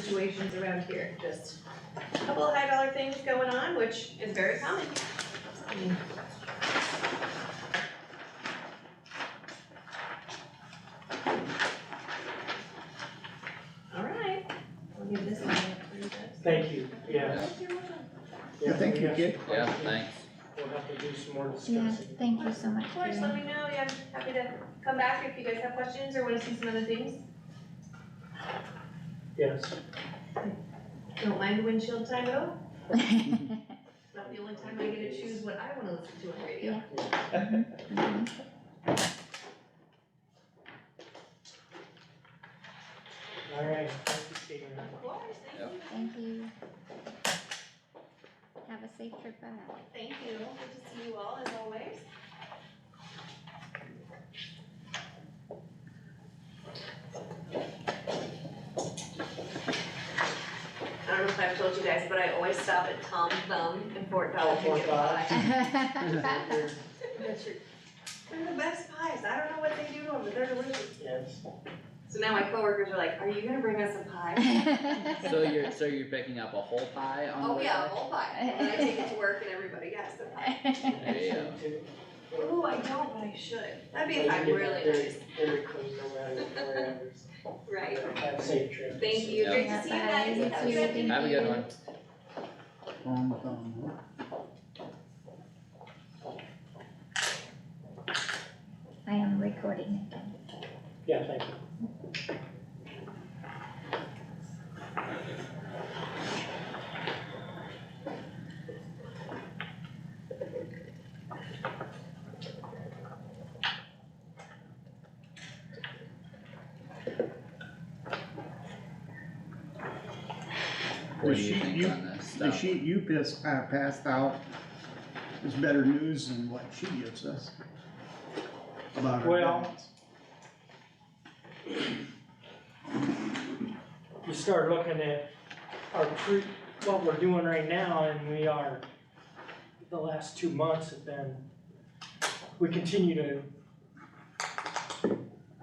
situations around here, just a couple of high dollar things going on, which is very common. All right, I'll give this one back for you guys. Thank you, yeah. You're welcome. Yeah, thank you, kid. Yeah, thanks. We'll have to do some more Yeah, discussing. thank you so much. Of course, let me know, yeah, I'm happy to come back if you guys have questions or wanna see some other things. Yes, Don't mind the windshield time at all. It's not the only time I get to choose what I wanna listen to on radio. Mhm. all right, thank you, Stephen. Of course, Yep. Thank you. Have a safe trip back. thank you, good to see you all as always. I don't know if I've told you guys, but I always stop at Tom Thumb in Fort Dodge to get a pie. That's true. They're the best pies, I don't know what they do to them, but they're delicious. Yes, So now my coworkers are like, are you gonna bring us a pie? So you're picking up a whole pie on the Oh way yeah, a back? whole pie, and I take it to work and everybody gets a pie. There you go. too. Ooh, I don't, but I should, that'd be if I'm really nice. Very close around 4 hours. Right, Have a safe trip. thank you, great to see you guys, Yeah, have a good bye. afternoon. Have a good one. I am recording again. Yeah, thank you. What do The you sheet think you- on this The stuff? sheet you passed out is better news than what she gives us about our Well- balance. You start looking at our what we're doing right now, and we are, the last 2 months have been, we continue to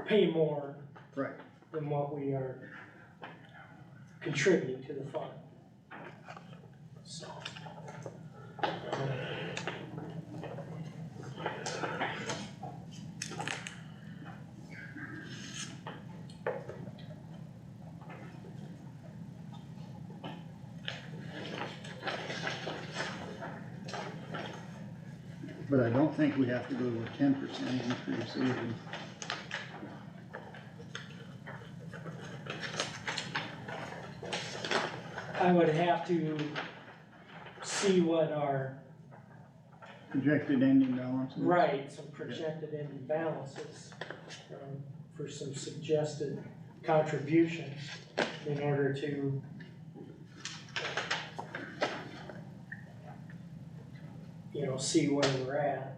pay more Right. than what we are contributing to the fund. So. But I don't think we have to go to a 10% increase either. I would have to see what our, Projected ending balance. right, some projected ending balances, for some suggested contributions in order to see where we're at.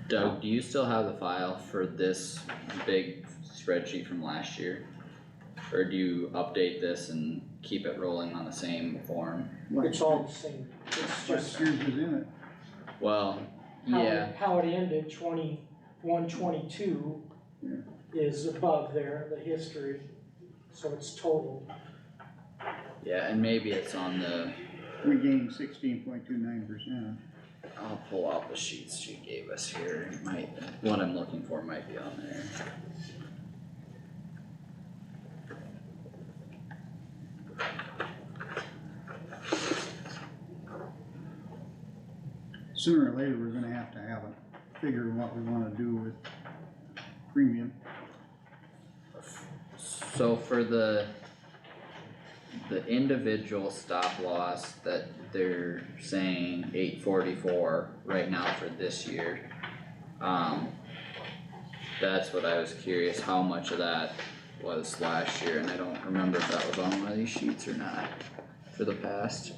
Doug, do you still have the file for this big spreadsheet from last year? Or do you update this and keep it rolling on the same form? It's all the same, it's just Last year's is in it. Well, yeah, how it ended, 21, 22 is above there, the history, so it's total. yeah, and maybe it's on the, We gained 16.29%. I'll pull out the sheets she gave us here, it might, what I'm looking for might be on there. Sooner or later, we're gonna have to have a figure of what we wanna do with premium. So for the individual stop loss that they're saying 844 right now for this year. That's what I was curious, how much of that was last year, and I don't remember if that was on one of these sheets or not for the past.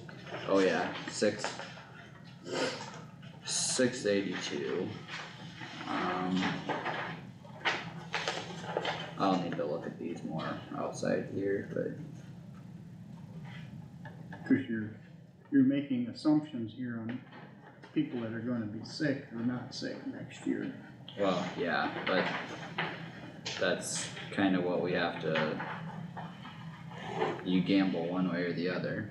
Oh yeah, 682. I'll need to look at these more outside here, but Cause you're you're making assumptions here on people that are gonna be sick or not sick next year. Well, yeah, but that's kinda what we have to, you gamble one way or the other.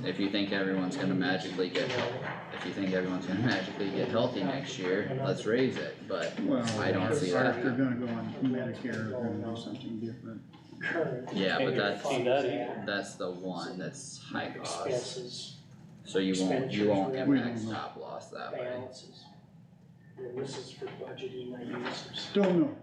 If you think everyone's gonna magically get healthy next year, let's raise it, but Well, I don't see or that. if they're gonna go on Medicare, they're gonna do something different. Current. Yeah, but and your that's- funds at That's the one that's high cost, Expenses, so you won't expenditures, impact stop loss that way. balances. And this is for budgeting, I use. Still no.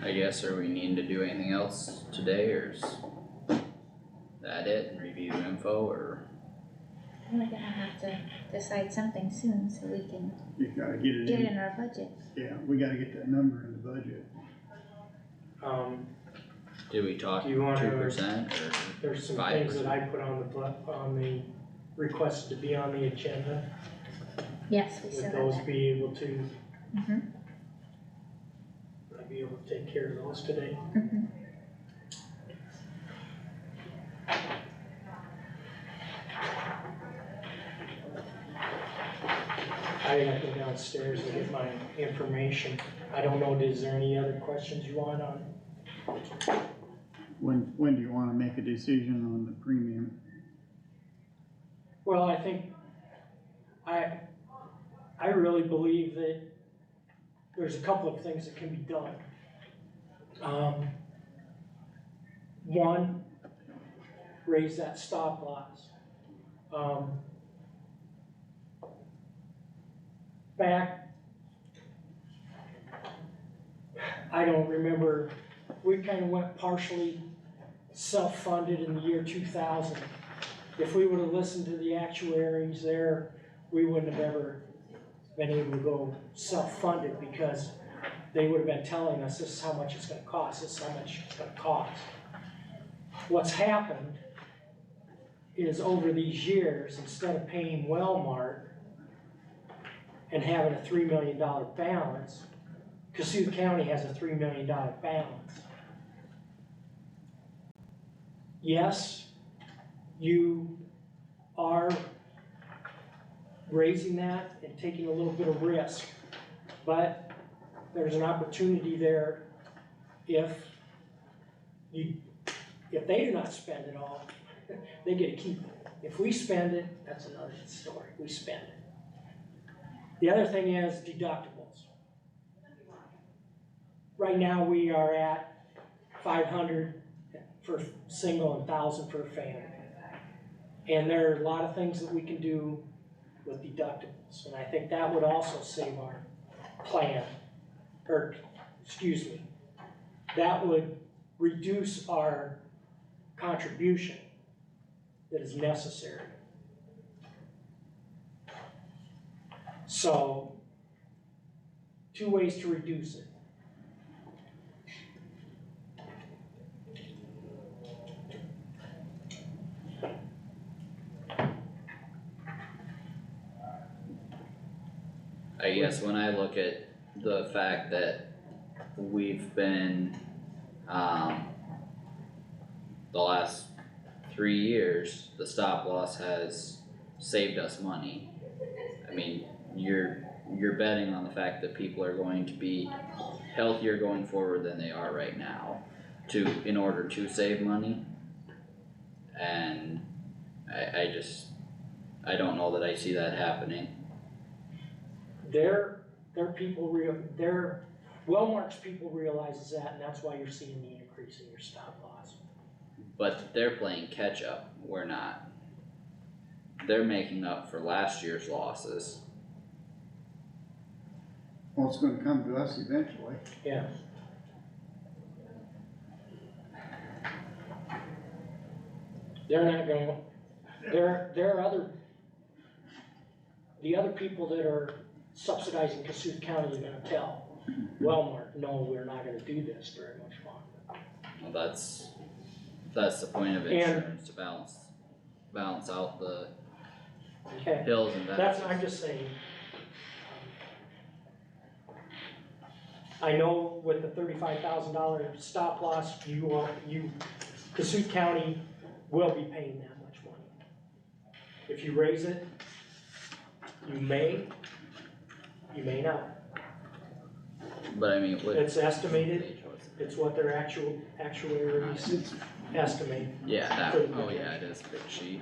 I guess, are we needing to do anything else today, or is that it, and review info, or? We're gonna have to decide something soon so we can You gotta get it get it in, in our budget. yeah, we gotta get that number in the budget. Did we talk Do you wanna- 2% or? There's some 5%. things that I put on the request to be on the agenda. Yes, we still Would have those that. be able to, Mhm, would I be able to take care of those today? mhm. I gotta go downstairs and get my information. I don't know, is there any other questions you want on? When do you wanna make a decision on the premium? Well, I think, I really believe that there's a couple of things that can be done. One, raise that stop loss. Back, I don't remember, we kinda went partially self-funded in the year 2000. If we would've listened to the actuaries there, we wouldn't have ever been able to go self-funded, because they would've been telling us, this is how much it's gonna cost, this is how much it's gonna cost. What's happened is over these years, instead of paying Wellmark and having a $3 million balance, Kossuth County has a $3 million balance. Yes, you are raising that and taking a little bit of risk, but there's an opportunity there if they do not spend it all, they get to keep it. If we spend it, that's another story, we spend it. The other thing is deductibles. Right now, we are at 500 for single and 1,000 for a family. And there are a lot of things that we can do with deductibles, and I think that would also save our plan, or, excuse me, that would reduce our contribution that is necessary. So, two ways to reduce it. I guess when I look at the fact that we've been, the last 3 years, the stop loss has saved us money. I mean, you're betting on the fact that people are going to be healthier going forward than they are right now in order to save money. And I don't know that I see that happening. Wellmark's people realizes that, and that's why you're seeing the increase in your stop loss. But they're playing catch up, we're not. They're making up for last year's losses. Well, it's gonna come to us eventually. Yeah. They're not gonna, there are the other people that are subsidizing Kossuth County are gonna tell Wellmark, no, we're not gonna do this very much longer. Well, that's the point of insurance, to balance balance out the Okay, hills and that's, valleys. I'm just saying. I know with the $35,000 stop loss, Kossuth County will be paying that much money. If you raise it, you may not. But I mean, with. It's estimated, it's what their actuaries It's, estimate. Yeah, that, oh yeah, it is a big sheet.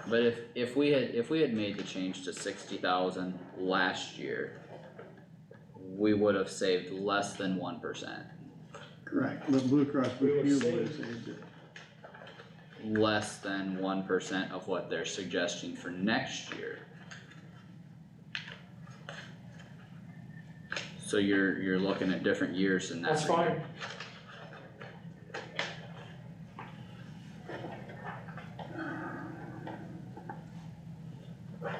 But if we had made the change to 60,000 last year, we would have saved less than 1%. correct, but Blue Cross Blue We would Shield would have save- saved it. Less than 1% of what they're suggesting for next year. So you're looking at different years in that. That's fine.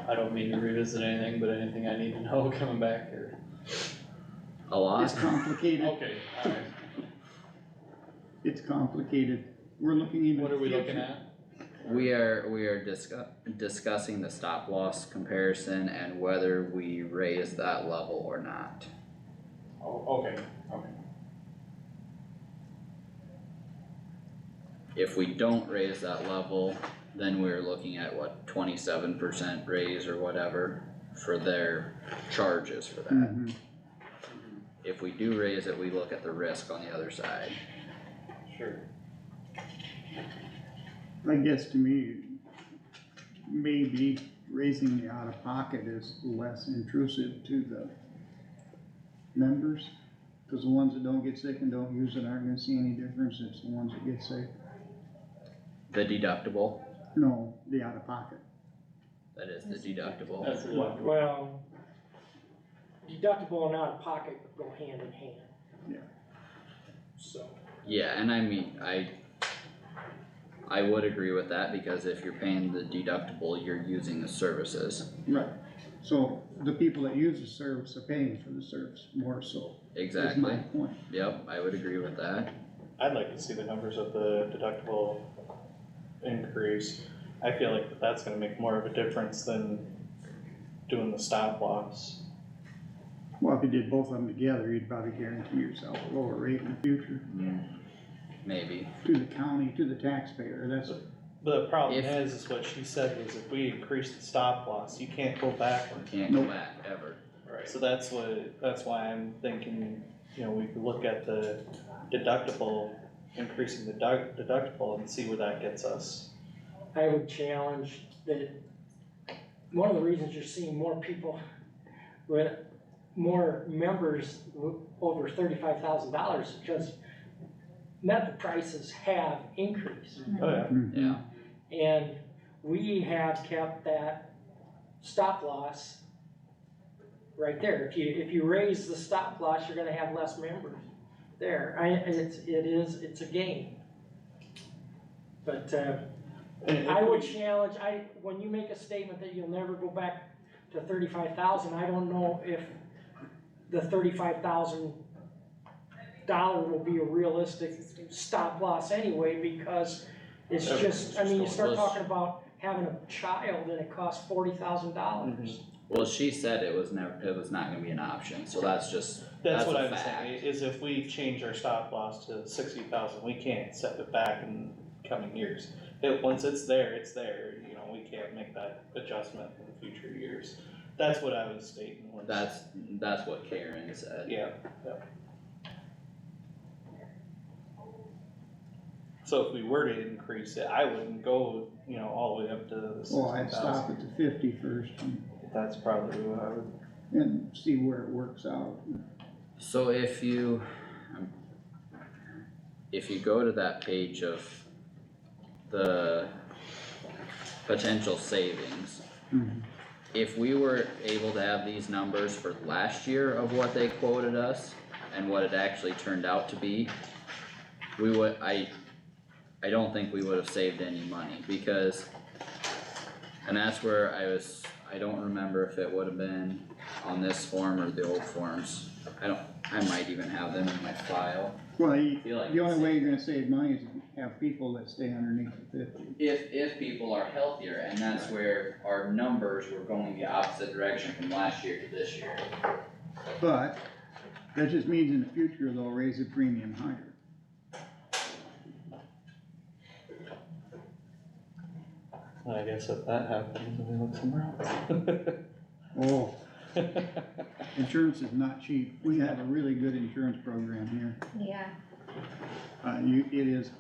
I don't mean to revisit anything, but anything I need to know coming back here. A lot. It's complicated, Okay, alright, it's complicated, we're looking into. what are we the looking future. at? We are discussing the stop loss comparison and whether we raise that level or not. Oh, okay, okay. If we don't raise that level, then we're looking at what, 27% raise or whatever for their charges for that. Mhm. If we do raise it, we look at the risk on the other side. Sure. I guess to me, maybe raising the out-of-pocket is less intrusive to the members. Cause the ones that don't get sick and don't use it aren't gonna see any difference, it's the ones that get sick. The deductible, No, the out-of-pocket. that is the deductible. That's it. Well, deductible and out of pocket go hand in hand. Yeah. So, Yeah, and I mean, I would agree with that because if you're paying the deductible, you're using the services. Right. So the people that use the service are paying for the service more so, is my Exactly, point. yep, I would agree with that. I'd like to see the numbers of the deductible increase. I feel like that's gonna make more of a difference than doing the stop loss. Well, if you did both of them together, you'd probably guarantee yourself a lower rate in the future Maybe, to the county, to the taxpayer, that's, The problem If- is what she said was if we increase the stop loss, you can't go backward. can't go Nope. back ever. So that's why I'm thinking, you know, we could look at the deductible, increasing the deductible and see where that gets us. I would challenge that, one of the reasons you're seeing more people with more members over $35,000 is because medical prices have increased. Oh, yeah. Yeah, And we have kept that stop loss right there. If you raise the stop loss, you're gonna have less members there. It's a game. But, And I would challenge, when you make a statement that you'll never go back to 35,000, I don't know if the $35,000 will be a realistic stop loss anyway, because it's just, I mean, you start talking about having a child and it costs $40,000. well, she said it was not gonna be an option, so that's just, That's what a I'm fact. saying, is if we change our stop loss to 60,000, we can't set it back in coming years. Once it's there, you know, we can't make that adjustment in future years. That's what I was stating. was- That's what Karen said. Yeah. So if we were to increase it, I wouldn't go, you know, all the way up to the well, I'd 60,000. stop at the 50 first That's probably what I would. and see where it works out. So if you go to that page of the potential savings, Mhm. if we were able to have these numbers for last year of what they quoted us and what it actually turned out to be, I don't think we would have saved any money because, and that's where I I don't remember if it would have been on this form or the old forms. I might even have them in my file. Well, Feel like the only it's way you're gonna save money is to have people that stay underneath the 50. If people are healthier, and that's where our numbers were going the opposite direction from last year to this year. But that just means in the future they'll raise the premium higher. I guess if that happens, we look somewhere else. Oh, insurance is not cheap. We have a really good insurance program here. Yeah, It is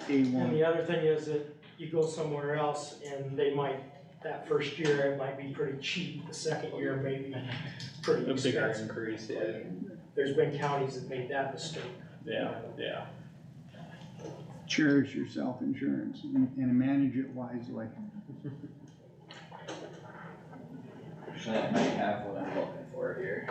And A1. the other thing is that you go somewhere else and they might, that first year it might be pretty cheap, the second year maybe pretty A bigger expensive. increase, yeah, There's been counties that made that mistake. yeah. Cherish your self-insurance and manage it wisely. Actually, I might have what I'm looking for here.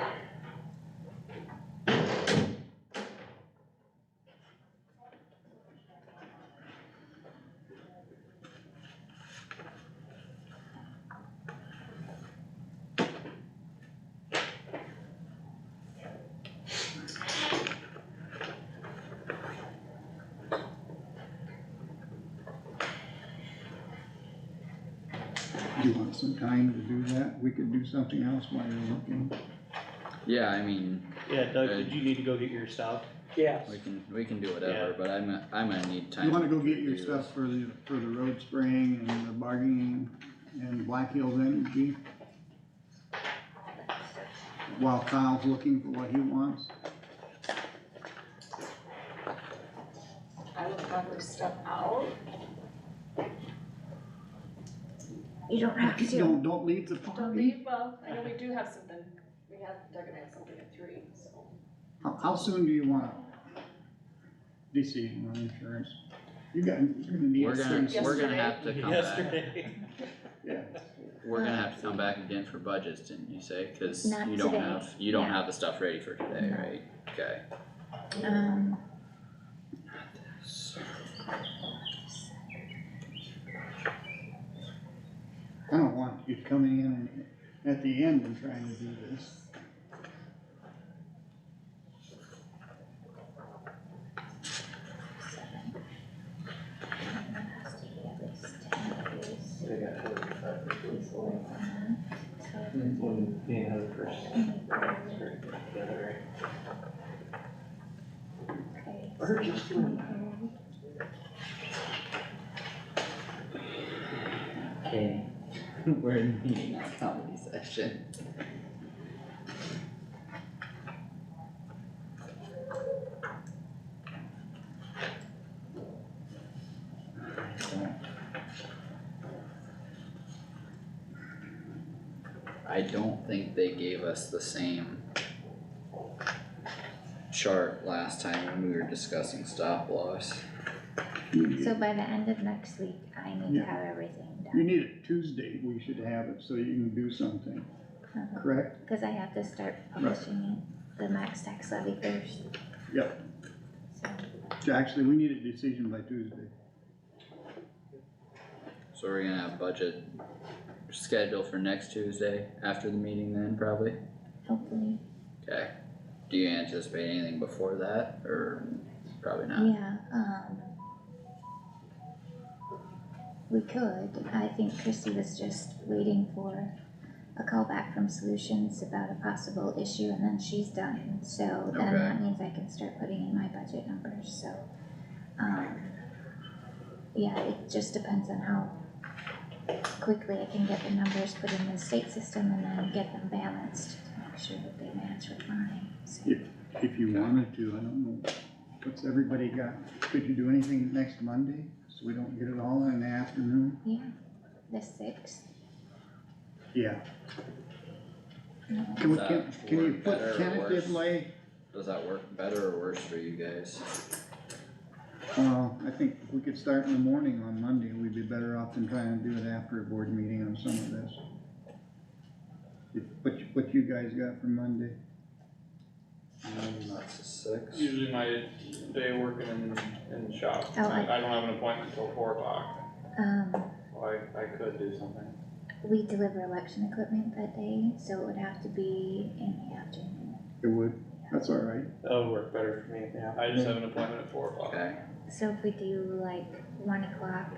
Do you want some time to do that? We could do something else while you're looking. Yeah, I mean, Yeah, Doug, did you need to go get your stuff? Yes. we can do whatever, Yeah. but I'm gonna need time. You wanna go to get your review stuff for the road spraying and the bargaining and Black Hills Energy? While Kyle's looking for what he wants? I will probably step out. you don't have to. Don't leave the Don't party. leave, well, I know we do have something, Doug and I have something at 3, so. How soon do you want a decision on insurance? You're gonna need. We're gonna have to come back. Yesterday. Yeah. We're gonna have to come back again for budgets, didn't you say? Cause Not you don't today. have, Yeah. the stuff ready for today, No. right? Okay. I don't want you coming in and at the end and trying to do this. When being out of first. Okay. Okay. We're in meeting, not comedy session. I don't think they gave us the same chart last time when we were discussing stop loss. So by the end of next week, I need to Yeah. have everything You done, need it Tuesday, we should have it, so you can do something, correct? cause I have to start publishing it, the max tax levy first. Yep. So, Actually, we need a decision by Tuesday. So we're gonna have budget scheduled for next Tuesday after the meeting then, probably? hopefully, Okay. Do you anticipate anything before that, or probably not? yeah, we could, I think Chrissy was just waiting for a call back from Solutions about a possible issue, and then she's done, so then Okay. that means I can start putting in my budget numbers, so. Yeah, it just depends on how quickly I can get the numbers put in the state system and then get them balanced to make sure that they match with mine, so. If you wanted to, I don't know, what's everybody got? Could you do anything next Monday, so we don't get it all in the afternoon? Yeah, the 6th. Yeah. No, Can we, Does can that can you work put better or tentatively, Does that work better or worse for you guys? I think if we could start in the morning on Monday, we'd be better off than trying to do it after a board meeting on some of this. What you guys got for Monday? That's the 6th. Usually my day working in the shop, Oh, I don't have an appointment until 4 o'clock, Um, so I could do something. We deliver election equipment that day, so it would have to be in the afternoon. It would, that's all right. That would work better for me, yeah. I just have an appointment at 4 o'clock. Okay, So if we do like 1 o'clock,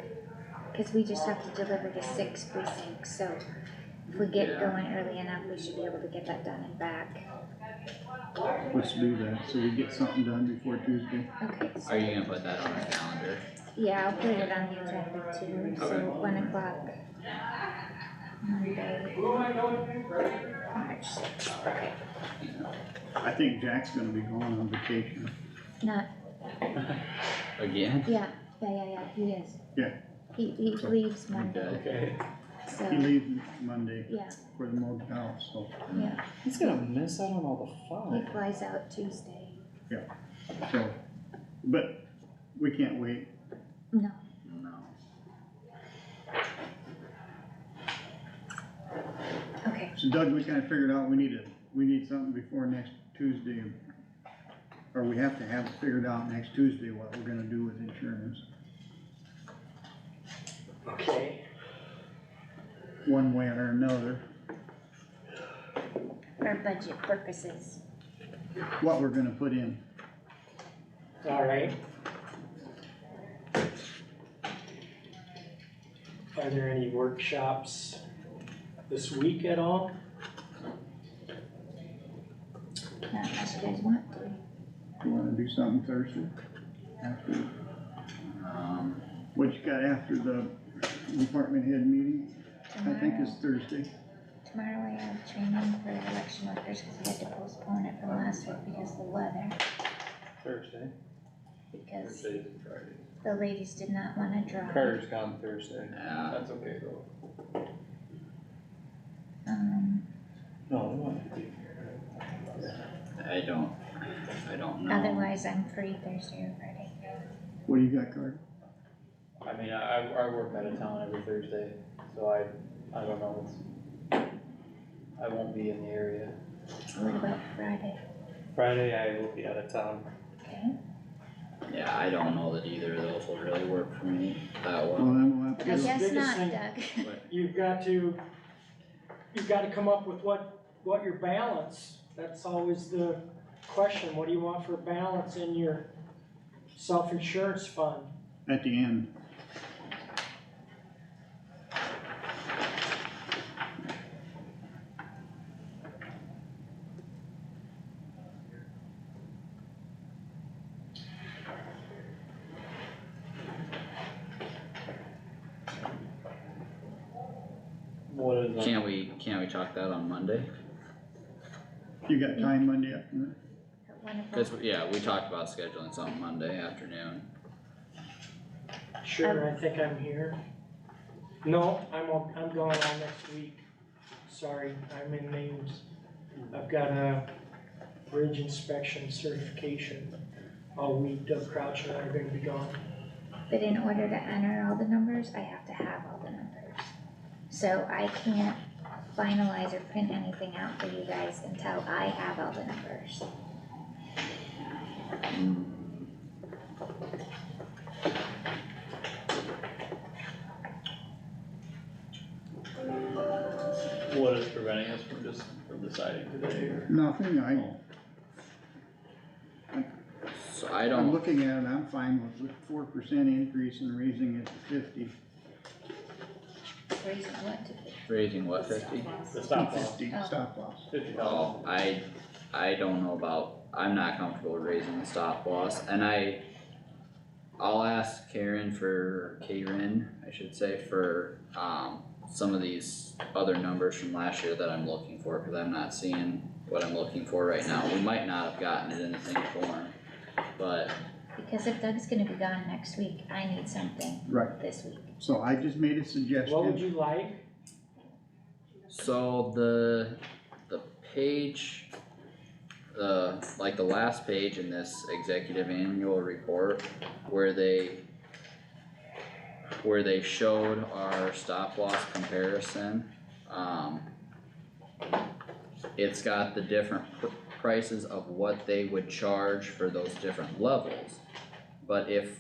cause we just have to deliver to 6 precincts, so if we get Yeah. going early enough, we should be able to get that done and back. Let's do that, so we get something done before Tuesday. Okay, so, are you gonna put that on our calendar? yeah, I'll put it on the agenda too, so Okay. 1 o'clock. Monday, March 6th, okay, I think Jack's gonna be going on vacation. not, Again? yeah, he is. Yeah. He leaves Monday, Okay. so, He leaves Monday yeah, for the motel, so, yeah, He's gonna miss out on all the he fun. flies out Tuesday. so, but we can't wait. No, No. okay, So Doug, we kinda figured out we need something before next Tuesday. Or we have to have it figured out next Tuesday what we're gonna do with insurance, Okay, one way or another, for budget purposes. what we're gonna put in. alright. Are there any workshops this week at all? Not unless you guys want to. You wanna do something Thursday? After, Um, what you got after the department head meeting? I think it's Thursday. Tomorrow I have training for election workers, cause we had to postpone it from last week because of the weather, Thursday. because Thursdays and Fridays. the ladies did not wanna drive. Carter's gone Thursday. yeah, That's okay though. No, they want to be. I don't know. Otherwise I'm free Thursday or Friday. What do you got, Carter? I mean, I work out of town every Thursday, so I don't know, I won't be in the area. What about Friday? Friday, I will be out of town. Okay, Yeah, I don't know that either of those will really work for me that Well, well. then we'll have to I Yes, go. guess biggest not, thing- Doug. But You've got to come up with what your balance, that's always the question, what do you want for balance in your self-insurance fund? At the end. What is, can't we talk that on Monday? You got time Monday afternoon? At 1 o'clock. Cause, yeah, we talked about scheduling something Monday afternoon. Sure, I think I'm here. No, I'm gone all next week. Sorry, I'm in Ames. I've got a bridge inspection certification all week. Doug Crouch and I are gonna be gone. But in order to enter all the numbers, I have to have all the numbers. So I can't finalize or print anything out for you guys until I have all the numbers. Mm, what is preventing us from deciding today or? Nothing, So I I'm don't, looking at it, I'm fine with 4% increase and raising it to 50. Raising what to be? raising what, 50? The stop loss, 50 Oh. stop loss. $50,000. Oh, I don't know about, I'm not comfortable raising the stop loss, and I'll ask Karen, I should say, for, some of these other numbers from last year that I'm looking for, cause I'm not seeing what I'm looking for right now. We might not have gotten it in the same form, but, Because if Doug's gonna be gone next week, I need something Right, this week. so I just made a What would suggestion. you like? so the page, like the last page in this executive annual report, where they showed our stop loss comparison, it's got the different prices of what they would charge for those different levels. But if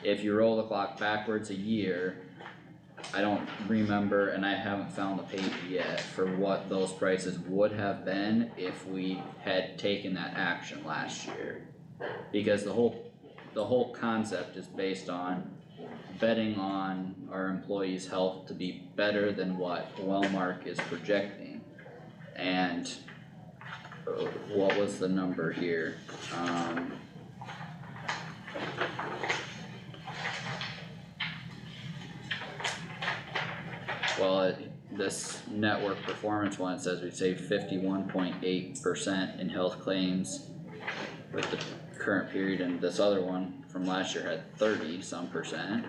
you roll the clock backwards a year, I don't remember, and I haven't found the page yet, for what those prices would have been if we had taken that action last year. Because the whole concept is based on betting on our employees' health to be better than what Wellmark is projecting. And what was the number here? Well, this network performance one says we saved 51.8% in health claims with the current period, and this other one from last year had 30-some%.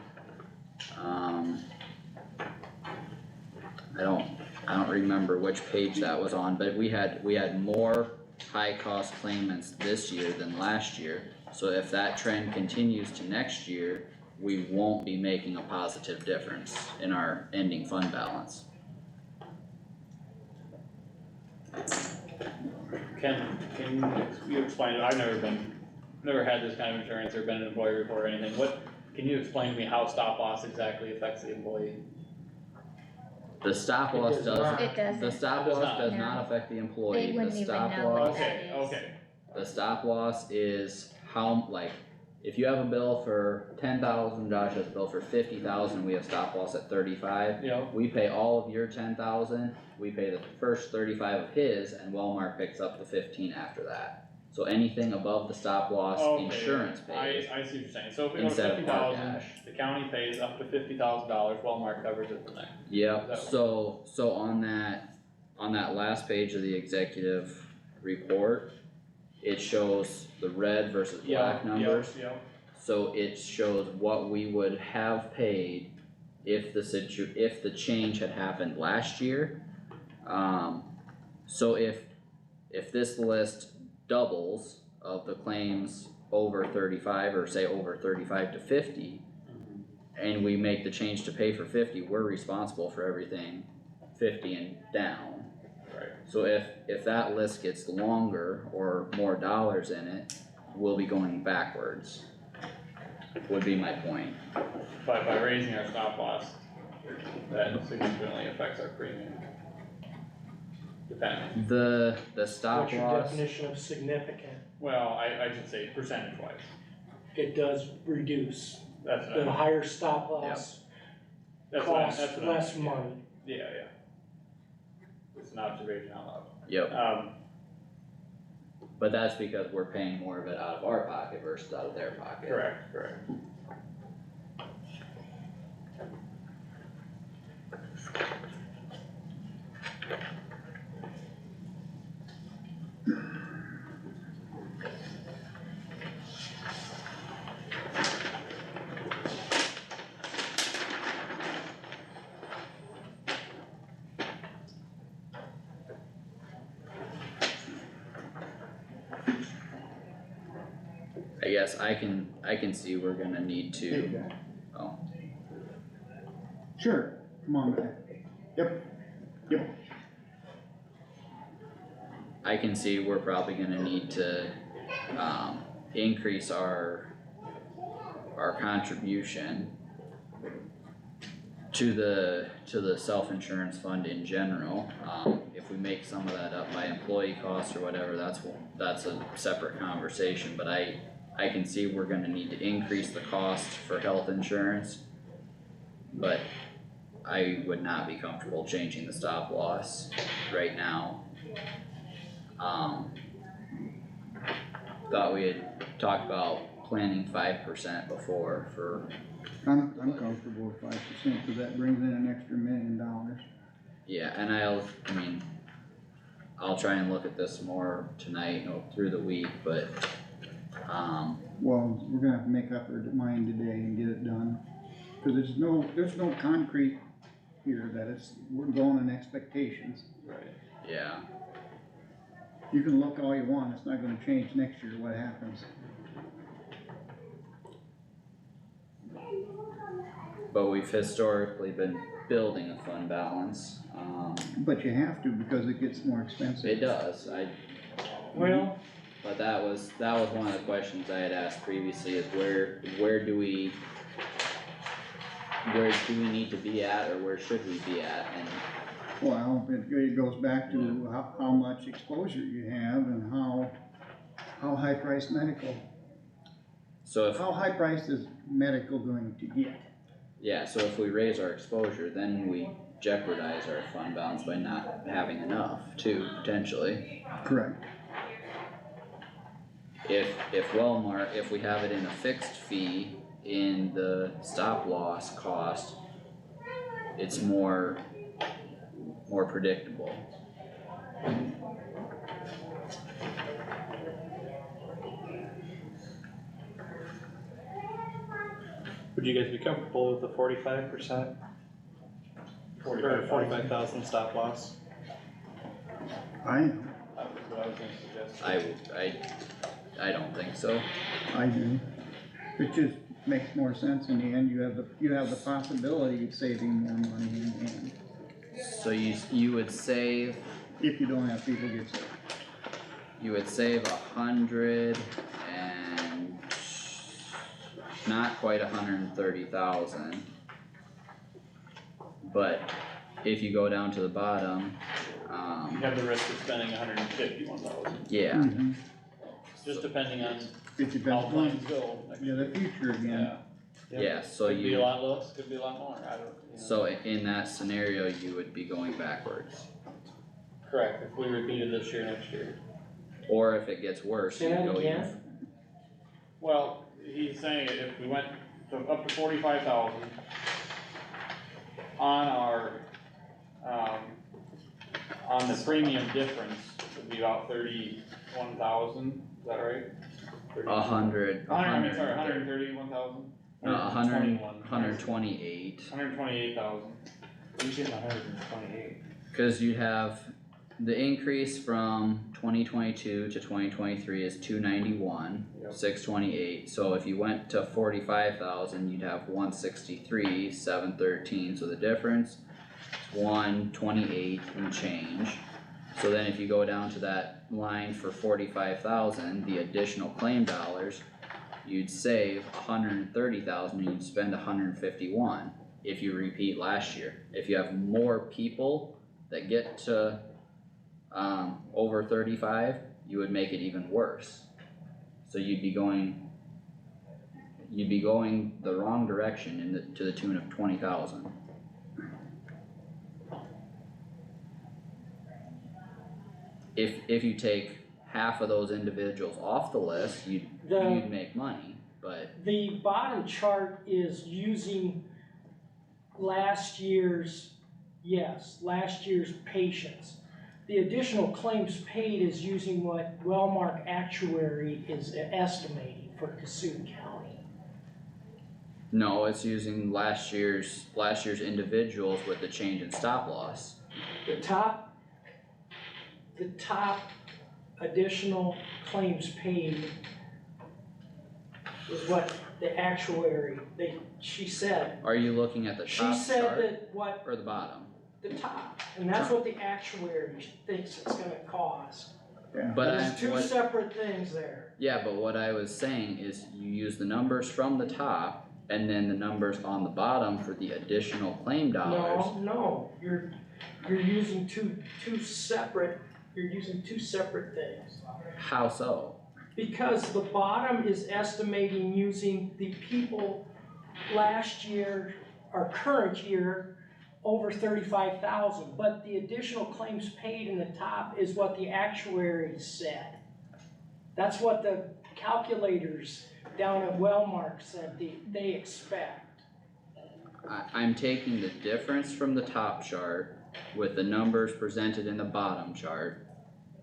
I don't remember which page that was on, but we had more high cost claimants this year than last year. So if that trend continues to next year, we won't be making a positive difference in our ending fund balance. Can you explain, I've never had this kind of insurance or been an employee before or anything, can you explain to me how stop loss exactly affects the employee? The stop loss does does, not. It doesn't. the stop It does loss not. does No. not affect the They employee, the wouldn't even stop know what loss, that Okay, is. okay, the stop loss is how, like, if you have a bill for 10,000, Josh has a bill for 50,000, we have stop loss at 35. yeah, We pay all of your 10,000, we pay the first 35 of his, and Wellmark picks up the 15 after that. So anything above the stop loss, okay, insurance pays, I see what you're saying, so if we go to instead of our 50,000, cash. the county pays up to $50,000, Walmart covers it from there. Yep, That- so on that last page of the executive report, it shows the red versus black numbers. Yeah, So it shows what we would have paid if the change had happened last year. So if this list doubles of the claims over 35, or say over 35 to 50, and we make the change to pay for 50, we're responsible for everything 50 and down. right, So if that list gets longer or more dollars in it, we'll be going backwards, would be my point. but by raising our stop loss, that significantly affects our premium. Depending, The stop What's your loss, definition of significant? well, I should say percentage wise, It does reduce. that's what The I, higher stop loss that's what I, costs that's what I. less money. Yeah, it's an observation out loud. yep, but that's because we're paying more of it out of our pocket versus out of their pocket. Correct. I guess I can see we're gonna need Hey, to, Jack. oh, Sure, come on back. Yep, I can see we're probably gonna need to, increase our contribution to the self-insurance fund in general. If we make some of that up by employee costs or whatever, that's a separate conversation, but I can see we're gonna need to increase the cost for health insurance. But I would not be comfortable changing the stop loss right now. Thought we had talked about planning 5% before for, I'm comfortable with 5%, cause that brings in an extra $1 million. yeah, and I'll try and look at this more tonight, through the week, but, Well, we're gonna have to make up our mind today and get it done, cause there's no concrete here that we're going on expectations. Right. yeah. You can look all you want, it's not gonna change next year what happens. But we've historically been building a fund balance, But you have to, because it gets more expensive. it does, Well, but that was one of the questions I had asked previously, is where do we where do we need to be at, or where should we be at, and Well, it goes back to how much exposure you have and how high priced medical, so if, how high priced is medical going to get? yeah, so if we raise our exposure, then we jeopardize our fund balance by not having enough too, potentially. Correct. If Wellmark, if we have it in a fixed fee in the stop loss cost, it's more predictable. Would you guys be comfortable with the 45%? Or 45,000 stop loss? I am, That was what I was gonna suggest. I don't think so. I do. It just makes more sense in the end, you have the possibility of saving more money in the end, So you would save, if you don't have people get sick. you would save 100 and not quite 130,000. But if you go down to the bottom, You have the risk of spending 151,000, yeah, Mhm. just depending on It how depends on, plans go. next yeah, the year. future again. Yeah, yeah, so could be a you, lot less, could be a lot more, I don't, you know. so in that scenario, you would be going backwards. Correct, if we repeated this year, next year. Or if it gets worse, Say you that go again? even, Well, he's saying if we went to up to 45,000 on our, on the premium difference, would be about 31,000, is that right? 100, I mean, sorry, 131,000? no, 100, 121. 128. 128,000. You get 128. Cause you'd have, the increase from 2022 to 2023 is 291, Yep. 628, so if you went to 45,000, you'd have 163, 713, so the difference is 128 and change. So then if you go down to that line for 45,000, the additional claim dollars, you'd save 130,000 and you'd spend 151 if you repeat last year. If you have more people that get to over 35, you would make it even worse. So you'd be going the wrong direction to the tune of 20,000. If you take half of those individuals off the list, you'd make money, but The bottom chart is using last year's patients. The additional claims paid is using what Wellmark actuary is estimating for Kossuth County. no, it's using last year's individuals with the change in stop loss. The top additional claims paid is what the actuary, she said. Are you looking at the She top said chart that what, or the bottom? the top, and that's what the actuary thinks it's gonna cost. Yeah. But There's two separate things there. yeah, but what I was saying is you use the numbers from the top and then the numbers on the bottom for the additional claim dollars. No, you're using two separate things. How so? Because the bottom is estimating using the people last year or current year over 35,000, but the additional claims paid in the top is what the actuary said. That's what the calculators down at Wellmark said they expect. I'm taking the difference from the top chart with the numbers presented in the bottom chart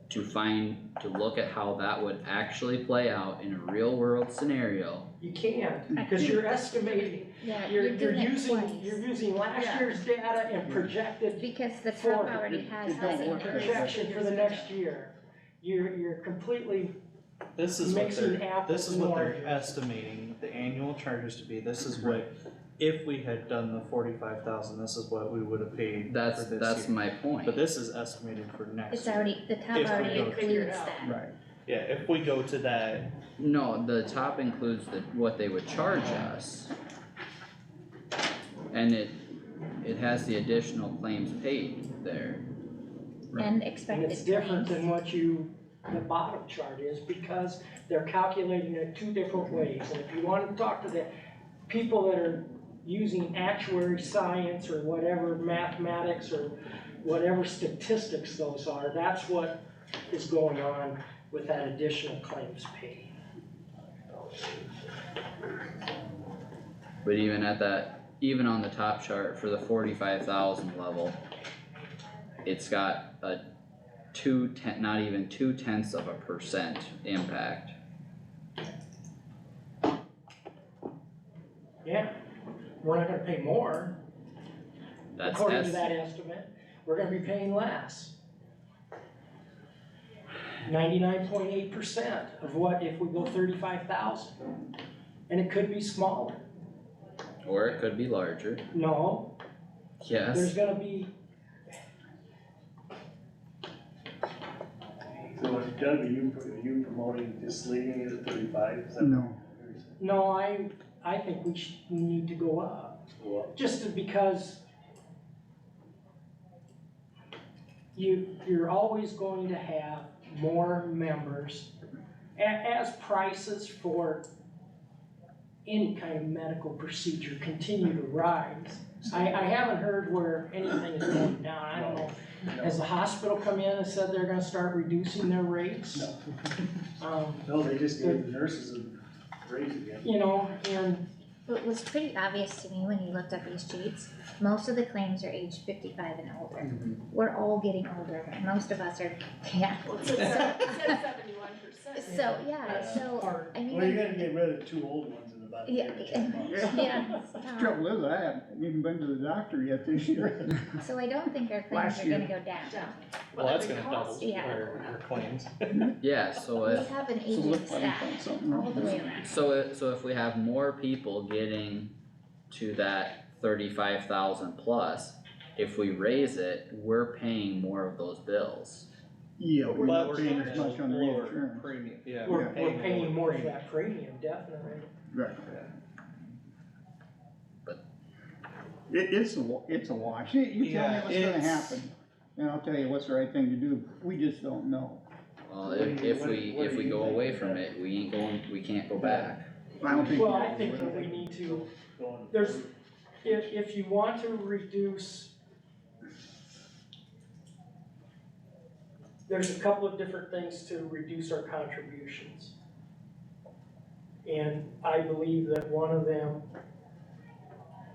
to look at how that would actually play out in a real world scenario. You can't, because you're estimating, Yeah, you're you're doing it using, twice. you're using last Yeah. year's data and projected Because the For- top already has it the don't work. increase. projection for the next year. You're completely This is what mixing they're, apples this is and what they're oranges. estimating the annual charges to be, this is what, if we had done the 45,000, this is what we would have paid for this year. That's my point. But this is estimated for next It's year. already, the top If we already go- includes that. Right, Yeah, if we go to that, No, the top includes what they would charge us. And it has the additional claims paid there. And And expected it's different claims. than what the bottom chart is, because they're calculating it two different ways. And if you wanna talk to the people that are using actuary science or whatever, mathematics or whatever statistics those are, that's what is going on with that additional claims paid. But even at that, even on the top chart for the 45,000 level, it's got a not even 0.2% impact. Yeah, we're not gonna pay more, That's, according to that's, that estimate, we're gonna be paying less. 99.8% of what if we go 35,000, and it could be smaller. or it could be larger, No, there's yes, gonna be, So Doug, are you promoting just leaving it at 35? Is that No. what you're saying? no, I think we need to go up, just because you're always going to have more members. As prices for any kind of medical procedure continue to rise, I haven't heard where anything is going down, I don't know. Has the hospital come in and said they're gonna start reducing their rates? No. No, they just gave the nurses a raise again. You know, and It was pretty obvious to me when you looked at these sheets, most of the claims are age 55 and older. We're all getting older, and most of us are, yeah. Well, it said 71%. So, yeah, so, Part- I mean. Well, you're gonna get rid of 2 old ones in about Yeah, 10 months. yeah, Trouble is, I haven't even been to the doctor yet this year. so I don't think our claims Last are gonna year. go down. Down. Well, that's the gonna cost- double yeah. our claims. yeah, so We if, have an So aging look, I staff found something all the else. way around. so if we have more people getting to that 35,000 plus, if we raise it, we're paying more of those bills. Yeah, we're But not we're paying getting as much on the lower insurance. premium, yeah. We're paying more for premium. that premium, definitely. Right. It's a wash. You tell me Yeah, what's gonna it's- happen, and I'll tell you what's the right thing to do. We just don't know. Well, What do you- if what- we, what if do we you go think away of from that? it, we can't go back. I don't think. Well, we I ever think will. that we need to, Going There's- forward. if you want to reduce, there's a couple of different things to reduce our contributions. And I believe that one of them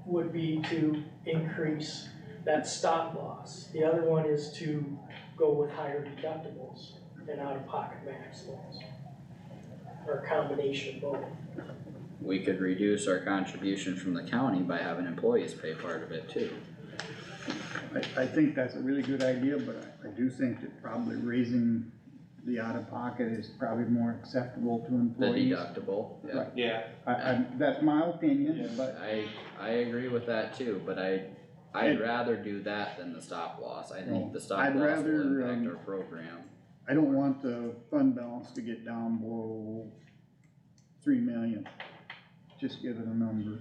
would be to increase that stop loss. The other one is to go with higher deductibles and out-of-pocket maximums. Or a combination of both. We could reduce our contribution from the county by having employees pay part of it too. I think that's a really good idea, but I do think that probably raising the out-of-pocket is probably more acceptable to The employees. deductible, yeah. Right. Yeah, That's my opinion, but I agree with that too, but I'd rather do that than the stop loss. I think the stop I'd loss rather, will impact our program. I don't want the fund balance to get down below 3 million. Just give it a number.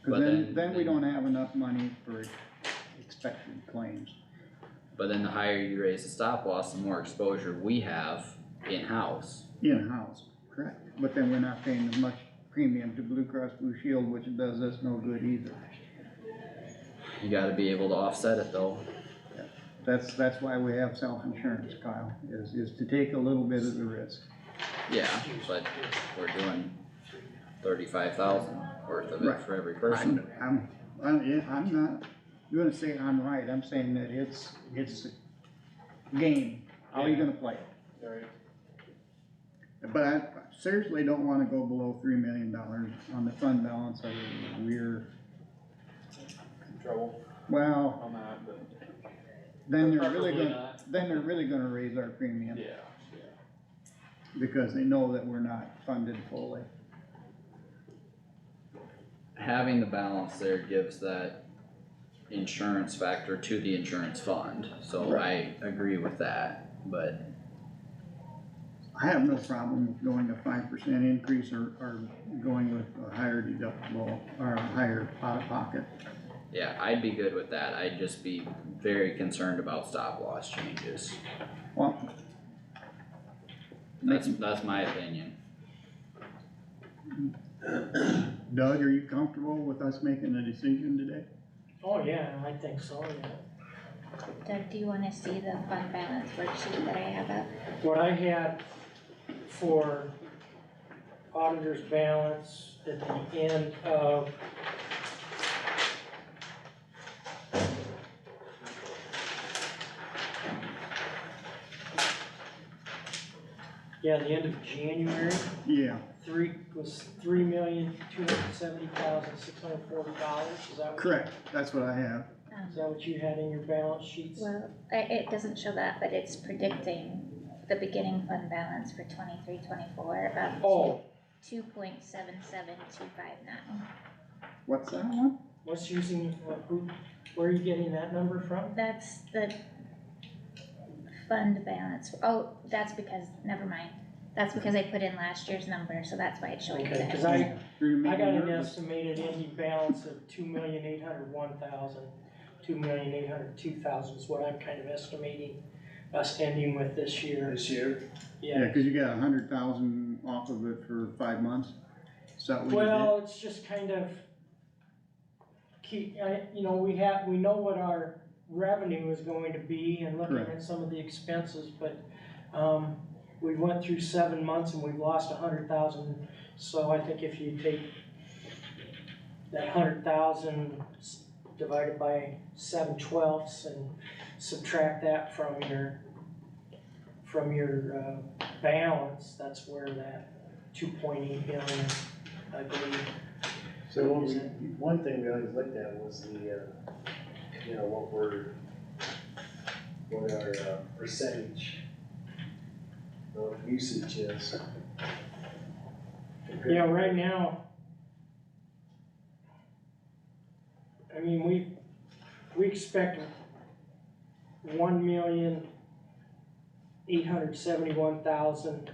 But Cause then then- we don't have enough money for expected claims. But then the higher you raise the stop loss, the more exposure we have in-house. In-house, correct, but then we're not paying as much premium to Blue Cross Blue Shield, which does us no good either. You gotta be able to offset it though. That's why we have self-insurance, Kyle, is to take a little bit of the risk. Yeah, but we're doing 35,000 worth of it Right. for every person. I'm not gonna say I'm right, I'm saying that it's a game, how are you gonna play it? Alright. But I seriously don't wanna go below $3 million on the fund balance, or we're, Trouble well, on that, but then they're preferably really not. gonna raise our premium, Yeah, because they know that we're not funded fully. Having the balance there gives that insurance factor to the insurance fund, so I agree with that, but I have no problem with going a 5% increase or going with a higher deductible or a higher out of pocket. Yeah, I'd be good with that, I'd just be very concerned about stop loss changes, Well, that's my opinion. Doug, are you comfortable with us making a decision today? Oh, yeah, I think so, yeah. Doug, do you wanna see the fund balance worksheet that I have up? What I had for auditor's balance at the end of the end of January, Yeah, was $3,270,640, is that what? correct, that's what I have. Is that what you had in your balance sheets? Well, it doesn't show that, but it's predicting the beginning fund balance for 23-24 of Oh, 2.77259. What's that one? what's using, where are you getting that number from? That's the fund balance. Oh, that's because, never mind. That's because I put in last year's number, so that's why it's showing Okay, that. 'cause I got an nervous. estimated ending balance of 2,801,000, 2,802,000 is what I'm kind of estimating us ending with this year. This year, Yeah, Yeah, cause you got 100,000 off of it for 5 months. Is that what you well, it's just kind of we know what our revenue is going to be and looking Correct. at some of the expenses, but, we went through 7 months and we've lost 100,000, so I think if you take that 100,000 divided by 7/12 and subtract that from your balance, that's where that 2.8 million, I believe. so one thing we always looked at was the, what our percentage of usage is. Yeah, right now, I mean, we expect $1,871,000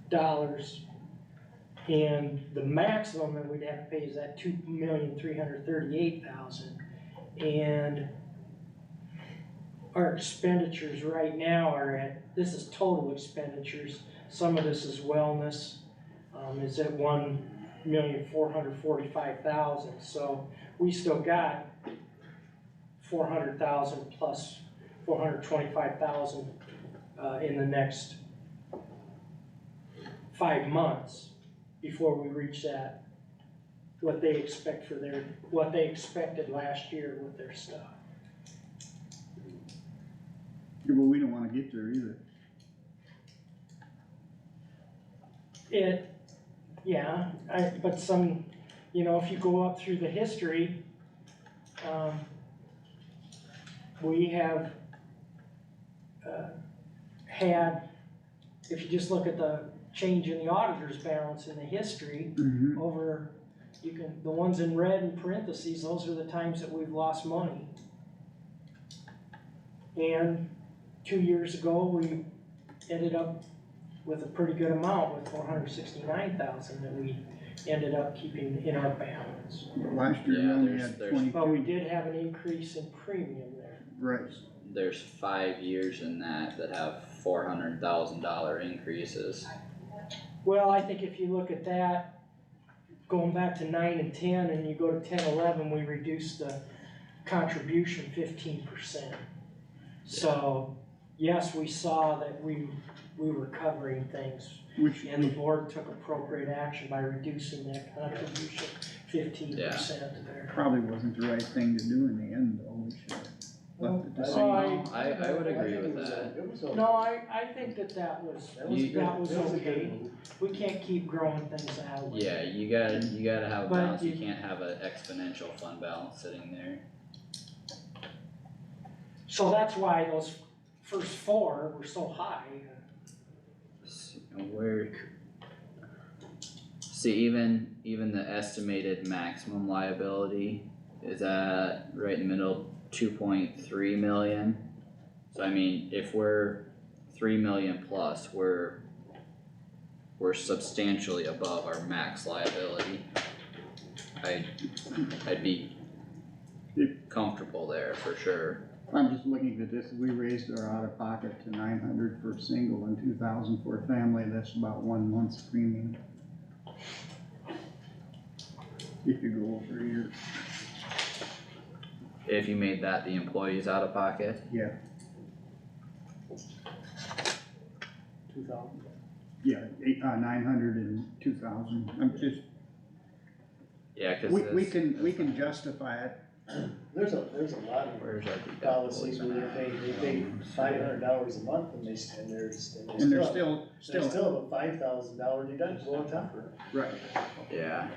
dollars. And the maximum that we'd have to pay is that $2,338,000. And our expenditures right now this is total expenditures, some of this is wellness, is at $1,445,000, so we still got 400,000 plus 425,000, in the next 5 months before we reach that, what they expected last year with their stuff. Yeah, but we don't wanna get there either. But some, if you go up through the history, we have, had, if you just look at the change in the auditor's balance in the history, Mm-hmm. the ones in red in parentheses, those are the times that we've lost money. And 2 years ago, we ended up with a pretty good amount, with 469,000 that we ended up keeping in our balance. Last year we Yeah, only there's- had there's- 22. But we did have an increase in premium there. Right, There's 5 years in that have $400,000 increases. Well, I think if you look at that, going back to 9 and 10, and you go to 10, 11, we reduced the contribution 15%. So, yes, we saw that we were covering things, which, and the board took appropriate action by reducing that contribution 15% there. probably wasn't the right thing to do in the end, though, we should have left it the Well, same. I would agree with that. It was okay. No, I think that was That was You- good. that was That a good okay. move. We can't keep growing things out. Yeah, you gotta have a But balance, you you- can't have an exponential fund balance sitting there. So that's why those first 4 were so high. See, even the estimated maximum liability is at right in the middle, 2.3 million. So I mean, if we're 3 million plus, we're substantially above our max liability. I'd be comfortable there for sure. I'm just looking at this, we raised our out-of-pocket to 900 for single and 2,000 for family, that's about 1 month's premium. If you go over a year, If you made that the employees out of pocket, yeah, 2,000. yeah, 900 and 2,000, I'm just, yeah, cause we this- can justify it. There's a lot of Where's our policies where deductibles they pay $500 a month and they're And they're still still, have a $5,000 deductible on top of it. right, Yeah.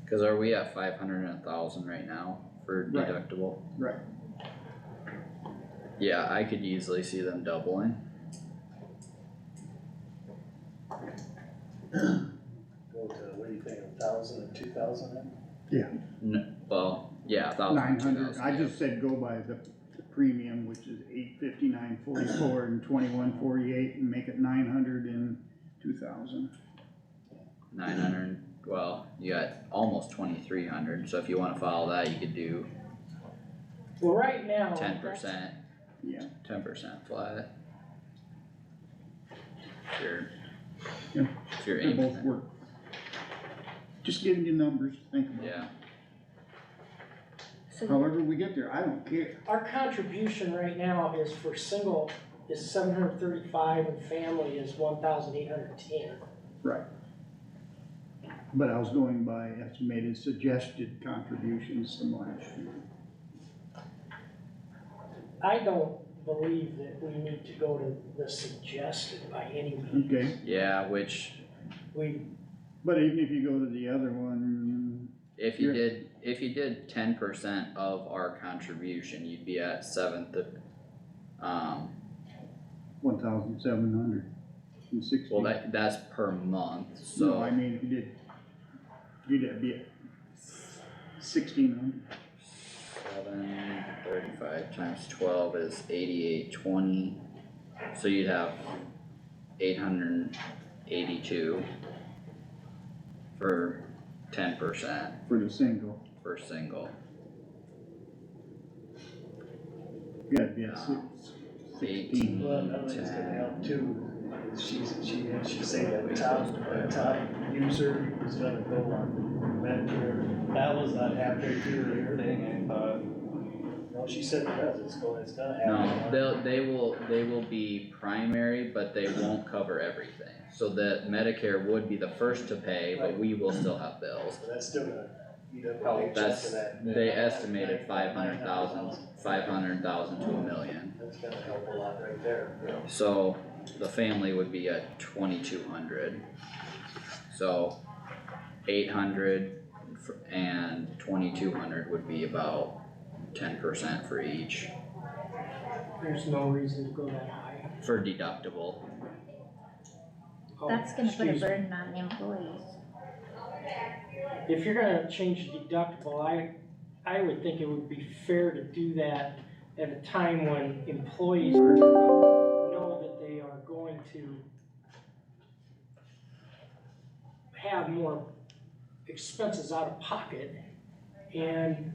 Cause are we at 500 and 1,000 right now for Right. deductible? right. Yeah, I could easily see them doubling. Go to, what do you think, 1,000 and 2,000 then? Well, yeah, 1,000, 900, 2,000, I yeah. just said go by the premium, which is 859.44 and 21.48, and make it 900 and 2,000. 900, well, you got almost 2,300, so if you wanna follow that, you could do Well, right now. 10%, Yeah, 10% flat. If you're, Yeah. if you're they aiming both there, work. Just giving you numbers to think about. yeah, So However we get there, I don't care. Our contribution right now is for single is 735 and family is 1,810. Right. But I was going by estimated suggested contributions from last year. I don't believe that we need to go to the suggested by any means. Okay, yeah, which, We, but even if you go to the other one, if you Yeah. did 10% of our contribution, you'd be at 1,760. well, that's per month, No, so. I mean, if you'd be at 1,600. 735 times 12 is 8820, so you'd have 882 for 10% For the single, for single. you gotta be at 16. Well, another thing's gonna help too, is she said that top user is gonna go on Medicare. That was not happening here. Thing, I thought, No, she said it does, it's gonna No, happen. they will be primary, but they won't cover everything. So that Medicare would be the first to pay, but we will still have bills. So that's still gonna eat up a Oh, big chunk That's, of that. they estimated 500,000 to $1 million. That's gonna help a lot right there. So the family would be at 2,200. So 800 and 2,200 would be about 10% for each there's no reason to go that high. for deductible. Oh, that's gonna put a excuse me. burden on the employees. If you're gonna change the deductible, I would think it would be fair to do that at a time when employees know that they are going to have more expenses out of pocket. And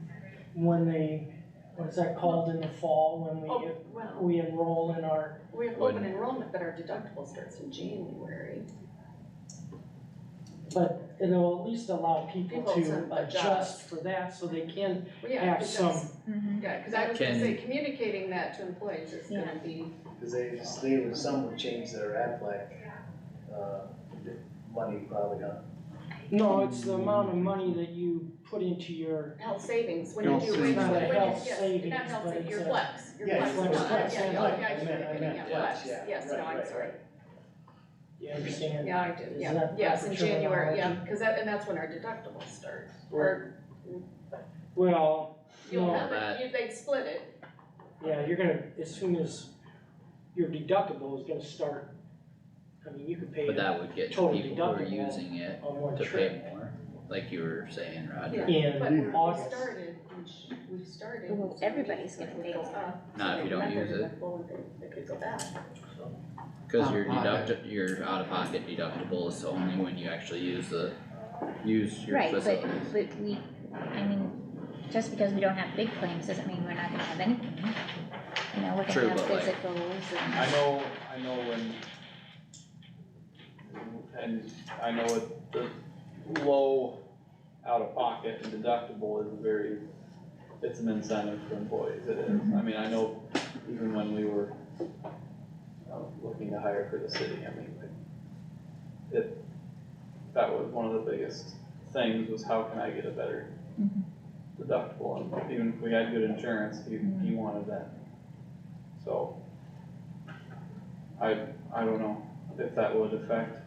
when what is that called in the fall, when Oh, well, we enroll in our, we have open enrollment, but our deductible starts in January. but it'll at least allow people People to to adjust adjust. for that, so they can Well, yeah, have because- some. Mm-hmm. Yeah, cause I was gonna Can- say, communicating that to employees is gonna be, Cause some would change their Aflac, money probably, huh? No, it's the amount of money that you put into your, health savings, when you Health do, savings. when It's not a you, health yes, savings, not health but savings, your it's a- flex, your Yeah, flex, flex, yeah, flex, yeah, flex, yeah, flex. yeah, I meant yeah, flex, flex, yeah, yes, no, right, I'm right, sorry. right. you understand? Yeah, I do, Is yeah, that yes, in proper January, yeah, terminology? cause and that's when our deductible starts, or Well, you'll no, have that- it, they'd split it, yeah, you're gonna, as soon as your deductible is gonna start, I mean, you could pay But that would get to Total people who are deductible using it on one to trip. pay more, like you were saying, Roger. yeah, In but when we August. started, which we've started. Well, everybody's gonna pay Goes more. up, Not so if you don't maybe use that it. deductible could go back. Cause your Out-of-pocket. your out-of-pocket deductible is only when you actually use your Right, facilities. but we, I mean, just because we don't have big claims doesn't mean we're not gonna have anything. You know, we're True, gonna have but like- physicals I and, know when, and I know what the low out-of-pocket and deductible is it's an incentive for employees, it is. I mean, I know even when we were looking to hire for the city, I mean, that was one of the biggest things was how can I get a better Mhm. deductible, and even if we had good insurance, he wanted that. So, I don't know if that would affect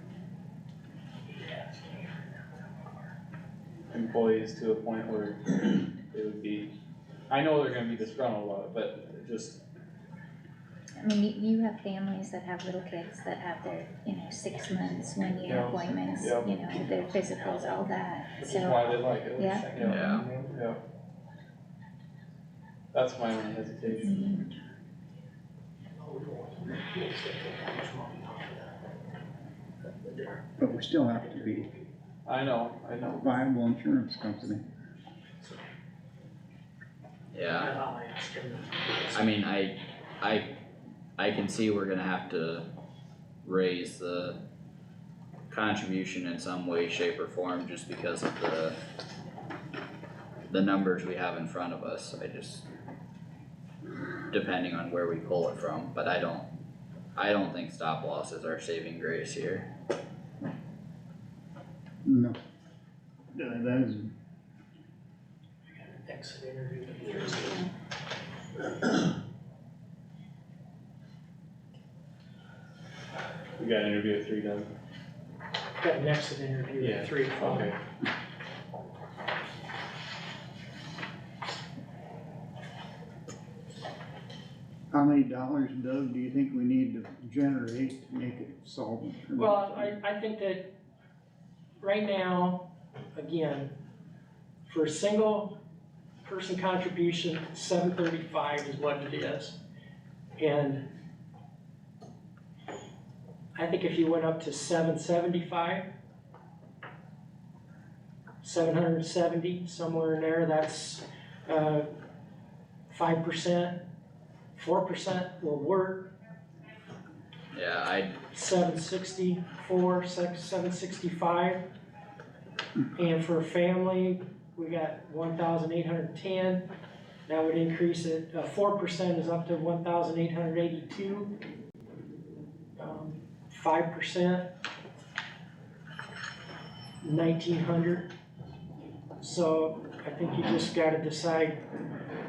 employees to a point where they would be, I know they're gonna be disgruntled about it, but it just, I mean, you have families that have little kids that have their, 6 months, 1 year Yeah. appointments, Yeah. Their physicals, all that, which is so, why they like it. yeah. Yeah. That's my only hesitation. Mhm. But we still have to be I know. a viable insurance company. Yeah, I mean, I can see we're gonna have to raise the contribution in some way, shape or form just because of the numbers we have in front of us. I just, depending on where we pull it from, but I don't think stop loss is our saving grace here. No. That is, Exit interview. We got an interview at 3, Doug. Got an exit interview Yeah, at 3:00. Okay. how many dollars, Doug, do you think we need to generate to make it solvent? Well, I think that right now, again, for a single person contribution, $735 is what it is. And I think if you went up to $775, 770, somewhere in there, that's 5%, 4% will work. Yeah, 764, 765. And for a family, we got 1,810. That would increase it, 4% is up to 1,882. 5%, 1,900. So I think you just gotta decide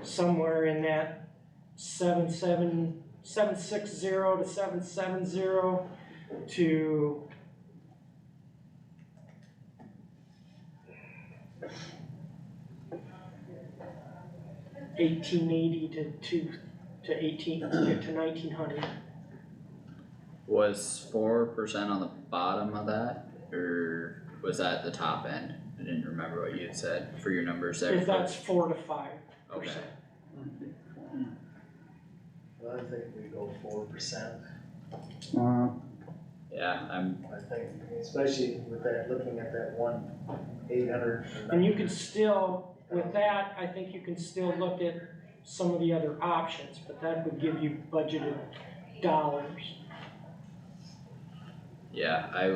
somewhere in that 760 to 770 to $1,880 to 1,900. was 4% on the bottom of that, or was that the top end? I didn't remember what you had said for your numbers there. If that's 4 to 5%. Okay, Well, I think we go 4%, yeah, I think, especially with that, looking at that 1,800. And you can still, with that, I think you can still look at some of the other options, but that would give you budgeted dollars. yeah, I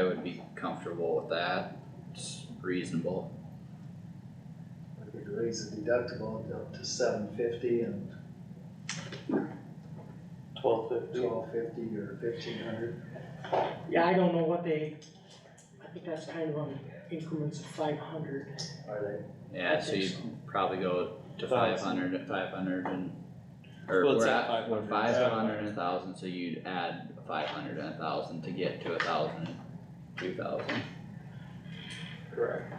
would be comfortable with that, it's reasonable. We could raise the deductible up to 750 and 1250. 1,250 or 1,500. Yeah, I don't know what I think that's kind of on increments of 500. Are they? Yeah, I so think you so. probably go to 500 and, or Well, it's we're at at 500. 500 and 1,000, so you'd add 500 and 1,000 to get to 1,000, 2,000. Correct.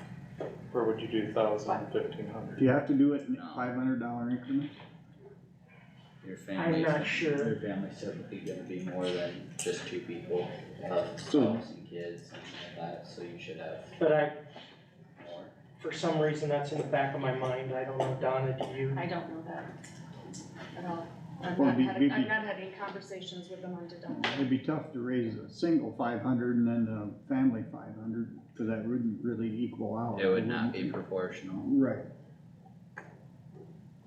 Or would you do 1,000 and 1,500? do you have to do it in No. $500 increments? Your family's, not sure. your family's typically gonna be more than just 2 people, So- spouse and kids and all that, so you should have But more. for some reason, that's in the back of my mind, I don't know, Donna, do you? I don't know that at all. I've Well, not it'd be- I've not had any conversations with them on deductible. It'd be tough to raise a single 500 and then a family 500, cause that wouldn't really equal out. It would not be proportional. Right,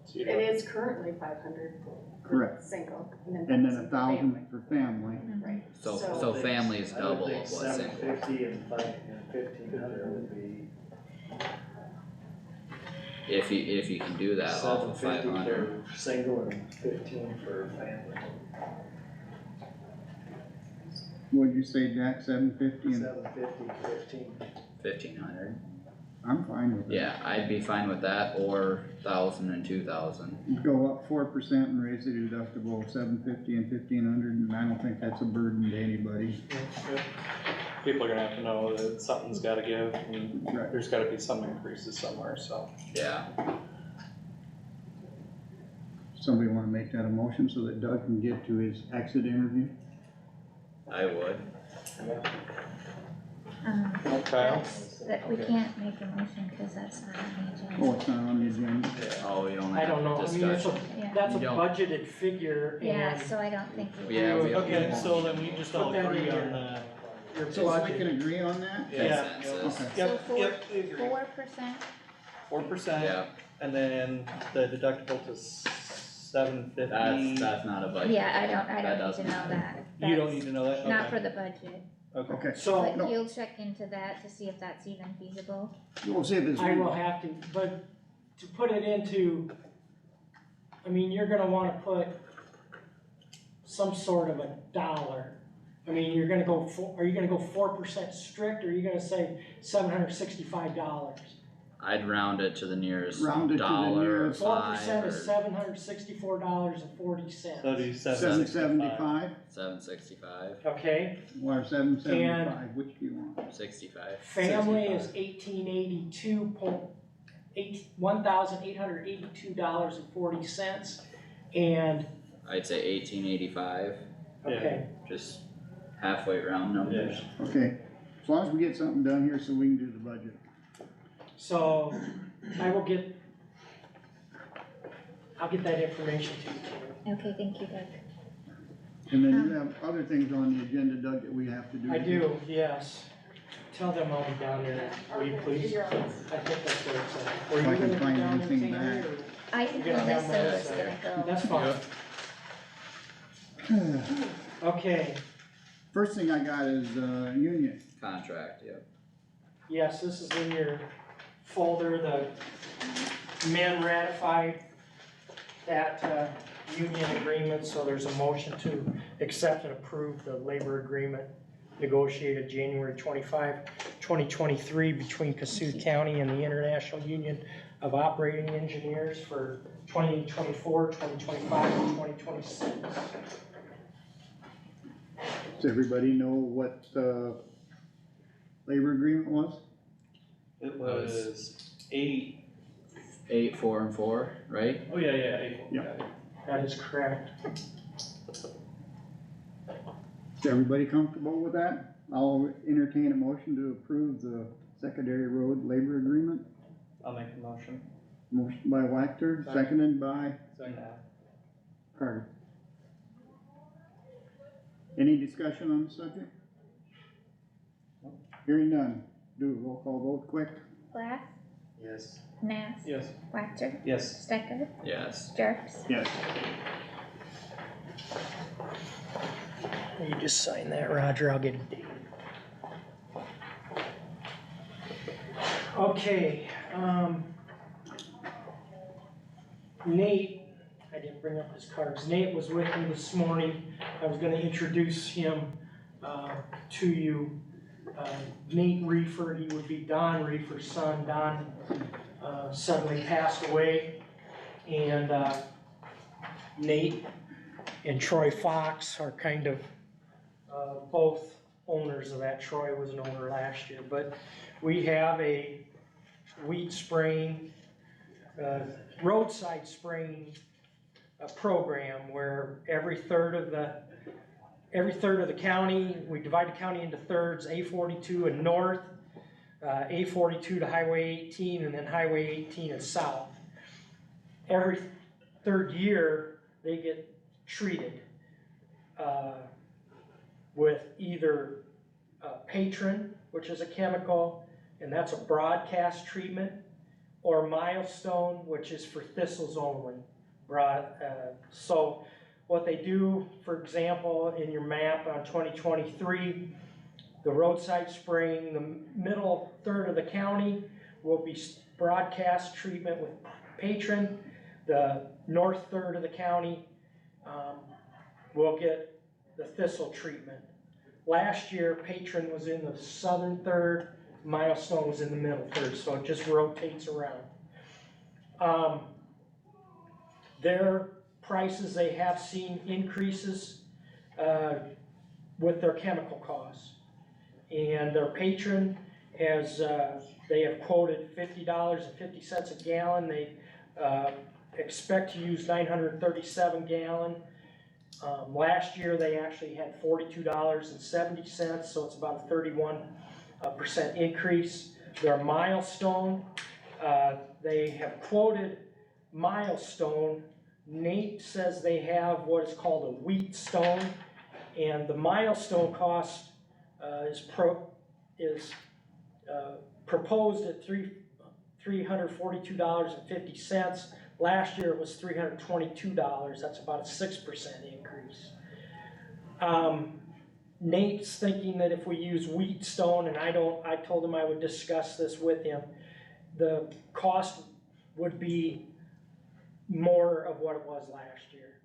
So you It don't- is currently 500 correct, single, and then 1,000 a for 1,000 family. for family. Right, So family is double of what's single. 750 and 1,500 would be If you can do that off of 750 500, for single and 15 for family. What'd you say, Jack, 750 and, 750, 15. 1,500. I'm fine with that. Yeah, I'd be fine with that, or 1,000 and 2,000. Go up 4% and raise the deductible 750 and 1,500, and I don't think that's a burden to anybody. People are gonna have to know that something's gotta give, and Right. there's gotta be some increases somewhere, so. Yeah, Somebody wanna make that a motion so that Doug can get to his exit interview? I would. Okay. That we can't make a motion, cause that's not on the agenda. Oh, it's not on the agenda? Oh, we only I don't know, have I mean, it's discussion. a, Yeah, that's a You don't- budgeted figure yeah, and so I don't think we. Yeah, we- Okay, so then we just all Put that agree in on there. the, your So we can budget, agree on that? yeah, Consensus. Okay. yep, So yep, we agree. 4%, 4%, Yeah, and then the deductible to 750. that's not a budget. yeah, I don't That need to doesn't- know that. You don't That's need to know that, Not okay, for the budget, okay. Okay, so, but no. you'll check into that to see if that's even feasible. we'll see if it's. I will have to, but to put it into, I mean, you're gonna wanna put some sort of a dollar. I mean, you're gonna go are you gonna go 4% strict, or are you gonna say $765? I'd round it to the nearest Round it to the dollar or nearest- 4% five is or $764.40. So do 775, 765, Okay, or 775, which do you want? 65. family is $1,882.40, and, I'd say 1885, okay, just halfway round numbers. Okay, as long as we get something done here so we can do the budget. so I'll get that information to you, Kim. Okay, thank you, Doug. And then you have other things on the agenda, Doug, that we have to do. I do, yes. Tell them I'll be down there, will you please? You're I on. think that's where it's at. Were If you I can gonna be find down there, anything Tammy, back. or I think you're gonna have Melissa Melissa was there? gonna go. That's fine. Okay, First thing I got is, union. Contract, yep. yes, this is in your folder, the men ratified that, union agreement, so there's a motion to accept and approve the labor agreement negotiated January 25, 2023 between Kossuth County and the International Union of Operating Engineers for 2024, 2025, and 2026. Does everybody know what the labor agreement was? It was 8, 8, 4, and 4, right? oh yeah, 8. Yeah. That is correct. Is everybody comfortable with that? I'll entertain a motion to approve the secondary road labor agreement. I'll make the motion. Motion by Wactor, seconded by Second. Carter. Any discussion on the subject? Hearing none, do a roll call vote quick. Glass, Yes. Nass, Yes. Wactor, Yes. Stecker, Yes. Jerks. Yes. You just sign that, Roger, I'll get a date. Okay, Nate, I didn't bring up his cards, Nate was with me this morning, I was gonna introduce him, to you. Nate Reefer, he would be Don Reefer's son. Don, suddenly passed away, and, Nate and Troy Fox are kind of, both owners of that. Troy was an owner last year, but we have a weed spraying, roadside spraying, program where every third of the county, we divide the county into thirds, A42 and north, A42 to Highway 18, and then Highway 18 is south. Every third year, they get treated with either Patron, which is a chemical, and that's a broadcast treatment, or Milestone, which is for thistles only. So what they do, for example, in your map on 2023, the roadside spraying, the middle third of the county will be broadcast treatment with Patron. The north third of the county will get the thistle treatment. Last year, Patron was in the southern third, Milestone was in the middle third, so it just rotates around. Their prices, they have seen increases with their chemical costs. And their Patron has, they have quoted $50.50 a gallon. They expect to use 937 gallon. Last year they actually had $42.70, so it's about a 31% increase. Their Milestone, they have quoted Milestone. Nate says they have what is called a wheat stone, and the Milestone cost is proposed at $342.50. Last year it was $322. That's about a 6% increase. Nate's thinking that if we use wheat stone, and I told him I would discuss this with him, the cost would be more of what it was last year.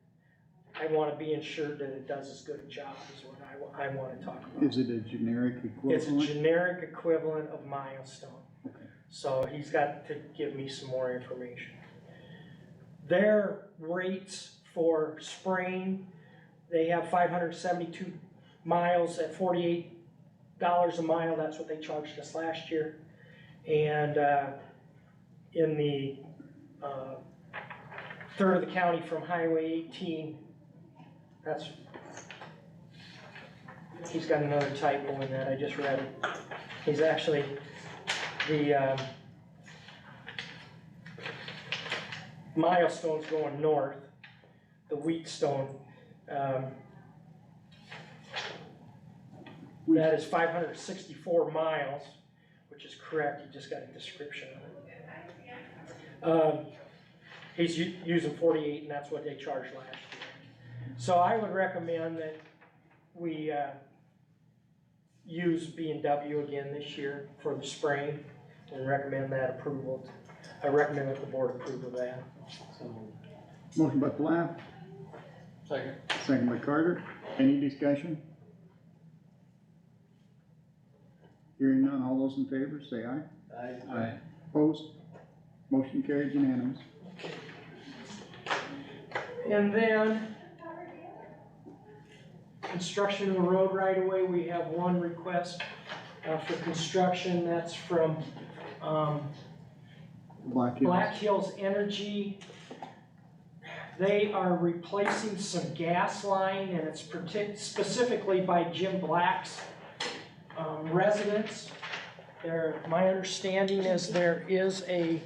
I want to be ensured that it does as good a job as what I want to talk about. Is it a generic equivalent? It's a generic equivalent of Milestone. Okay. So he's got to give me some more information. Their rates for spraying, they have 572 miles at $48 a mile. That's what they charged us last year. And in the third of the county from Highway 18, he's got another typo in that, I just read it. He's actually, the Milestone's going north, the Wheatstone, that is 564 miles, which is correct, he just got a description of it. He's using 48, and that's what they charged last year. So I would recommend that we use B&W again this year for the spraying, and recommend that approval. I recommend that the board approve of that. Motion by Plath, Second. second by Carter. Any discussion? Hearing none, all those in favor say aye. Aye. Opposed? Motion carried unanimous. And then, construction of the road right away, we have one request for construction. That's from Black Hills Energy. They are replacing some gas line, and it's specifically by Jim Black's residence. My understanding is there is a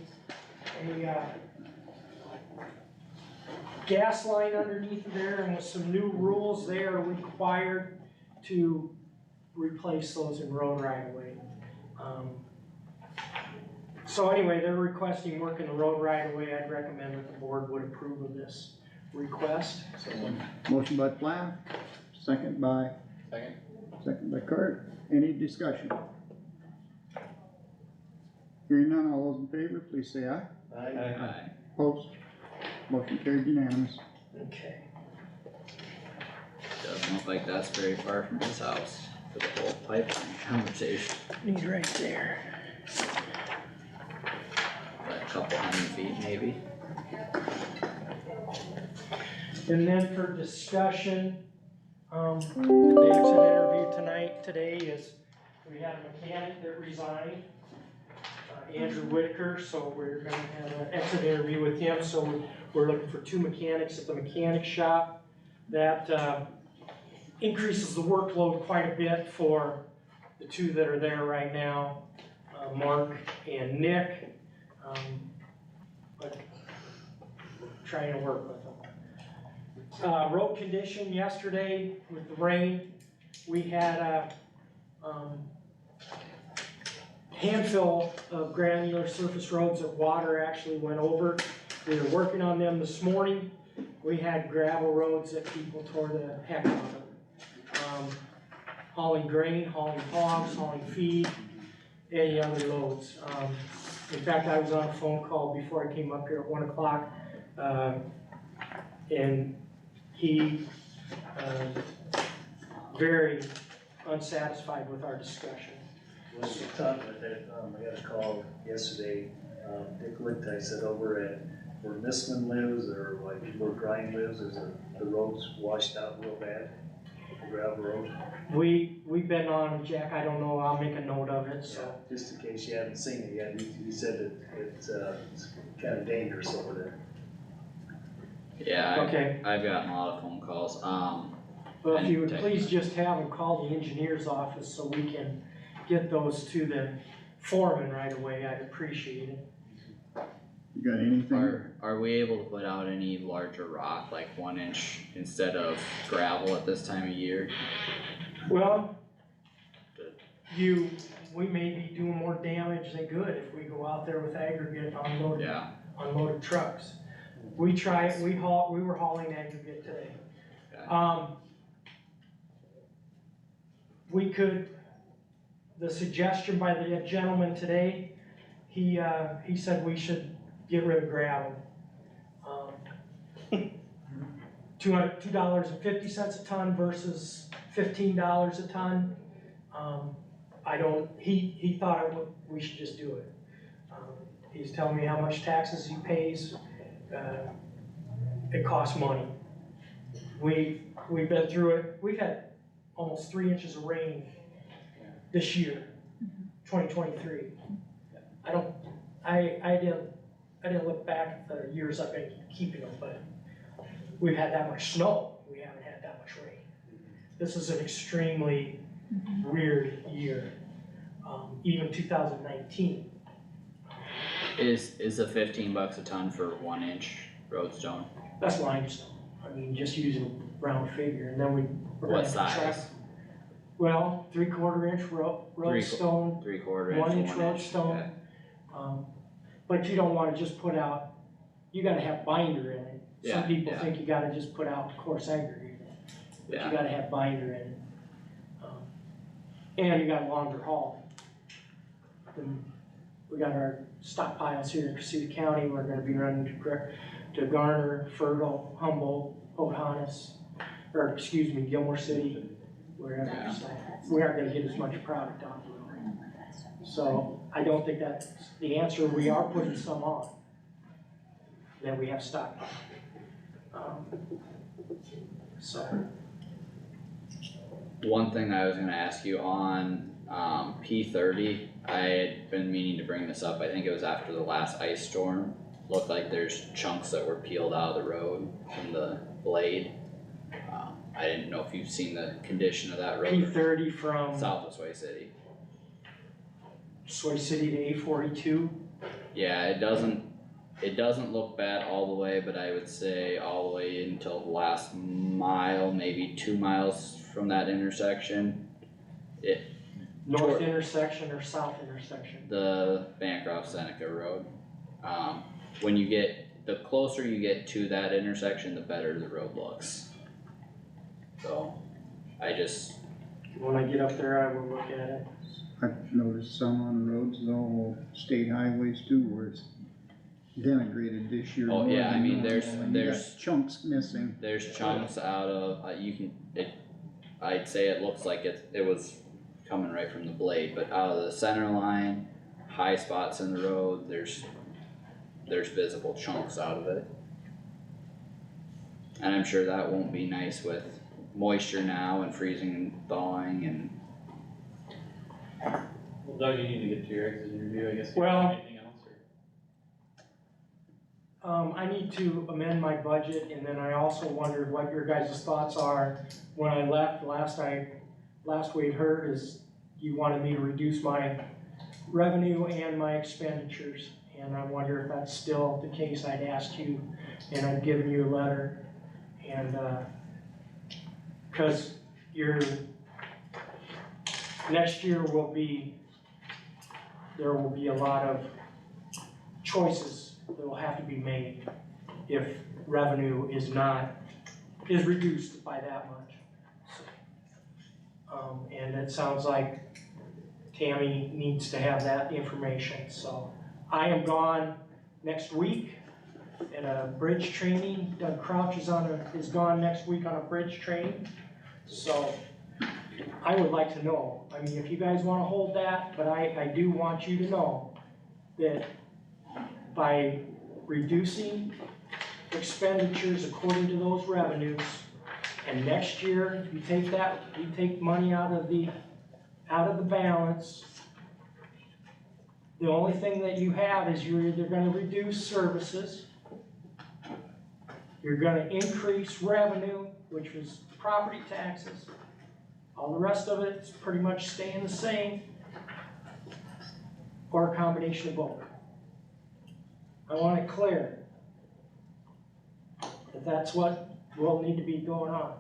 gas line underneath there, and with some new rules, they are required to replace those in road right away. So anyway, they're requesting work in the road right away. I'd recommend that the board would approve of this request. Motion by Plath, second by Carter. Any discussion? Hearing none, all those in favor, please say aye. Aye. Opposed? Motion carried unanimous. Okay. Doesn't look like that's very far from his house for the whole pipeline conversation. He's right there. But a couple hundred feet maybe. And then for discussion, the exit interview today is, we had a mechanic that resigned, Andrew Whitaker, so we're gonna have an exit interview with him, so we're looking for 2 mechanics at the mechanic shop. That increases the workload quite a bit for the 2 that are there right now. Mark and Nick, but we're trying to work with them. Road condition yesterday with the rain, we had a, handful of granular surface roads that water actually went over. We were working on them this morning. We had gravel roads that people tore the heck out of. Hauling grain, hauling hogs, hauling feed, any other loads. In fact, I was on a phone call before I came up here at 1 o'clock, and he, very unsatisfied with our discussion. When you talked about that, I got a call yesterday, Dick Lichtai said over at where Missman lives, or like where Brian lives, is the roads washed out real bad, the gravel road. We've been on, Jack, I don't know, I'll make a note of it, so. Yeah, just in case you haven't seen it yet, he said that it's kind of dangerous over there. Yeah, Okay, I've gotten a lot of phone calls, well, if you would please just have them call the engineer's office so we can get those to the foreman right away, I'd appreciate it. You got anything? are we able to put out any larger rock, like 1 inch instead of gravel at this time of year? Well, we may be doing more damage than good if we go out there with aggregate unloaded trucks. We were hauling aggregate today. Okay. We could, the suggestion by the gentleman today, he said we should get rid of gravel. $2.50 a ton versus $15 a ton. He thought we should just do it. He's telling me how much taxes he pays. It costs money. We've been through it. We've had almost 3 inches of rain this year, 2023. I didn't look back at the years I've been keeping them, but we've had that much snow. We haven't had that much rain. This is an extremely weird year. Even 2019. Is the $15 a ton for 1 inch roadstone? That's limestone. I mean, just using a round figure, and then we're gonna What have to track. size? Well, 3/4 inch roadstone, 3/4 inch, 1 inch 1 roadstone. okay. But you don't wanna just put out, you gotta have binder in it. Yeah, Some people yeah. think you gotta just put out coarse aggregate, but Yeah. you gotta have binder in it. And you got longer haul. And we got our stockpiles here in Kossuth County, we're gonna be running to Garner, Fertile, Humboldt, Pocahontas, Gilmore City, wherever, Yeah. so we aren't gonna get as much product off the road. So I don't think that's the answer, we are putting some on that we have stockpiled. So, One thing I was gonna ask you on, P30, I had been meaning to bring this up, I think it was after the last ice storm. Looked like there's chunks that were peeled out of the road from the blade. I didn't know if you've seen the condition of that road. P30 from South of Sway City. Soy City to A42. Yeah, it doesn't look bad all the way, but I would say all the way until the last mile, maybe 2 miles from that intersection. North intersection or south intersection? The Bancroft Seneca Road. When you the closer you get to that intersection, the better the road looks. So, When I get up there, I will look at it. I've noticed some on roads, though, state highways too, where it's denigrated this year. Oh, more yeah, I than mean, normal, there's- and you got there's- chunks missing. there's chunks out of, I'd say it looks like it was coming right from the blade, but out of the center line, high spots in the road, there's visible chunks out of it. And I'm sure that won't be nice with moisture now and freezing and thawing and, Well, Doug, you need to get to your exit interview, I guess. Well- Anything else, or? I need to amend my budget, and then I also wondered what your guys' thoughts are. When I left, last we'd heard is you wanted me to reduce my revenue and my expenditures. And I wonder if that's still the case. I'd asked you and I'd given you a letter. And, cause next year there will be a lot of choices that will have to be made if revenue is reduced by that much. And it sounds like Tammy needs to have that information, so I am gone next week at a bridge training. Doug Crouch is gone next week on a bridge training, so I would like to know. I mean, if you guys wanna hold that, but I do want you to know that by reducing expenditures according to those revenues, and next year, you take money out of the balance, the only thing that you have is you're either gonna reduce services, you're gonna increase revenue, which was property taxes, all the rest of it's pretty much staying the same, or a combination of both. I want it clear that that's what will need to be going on.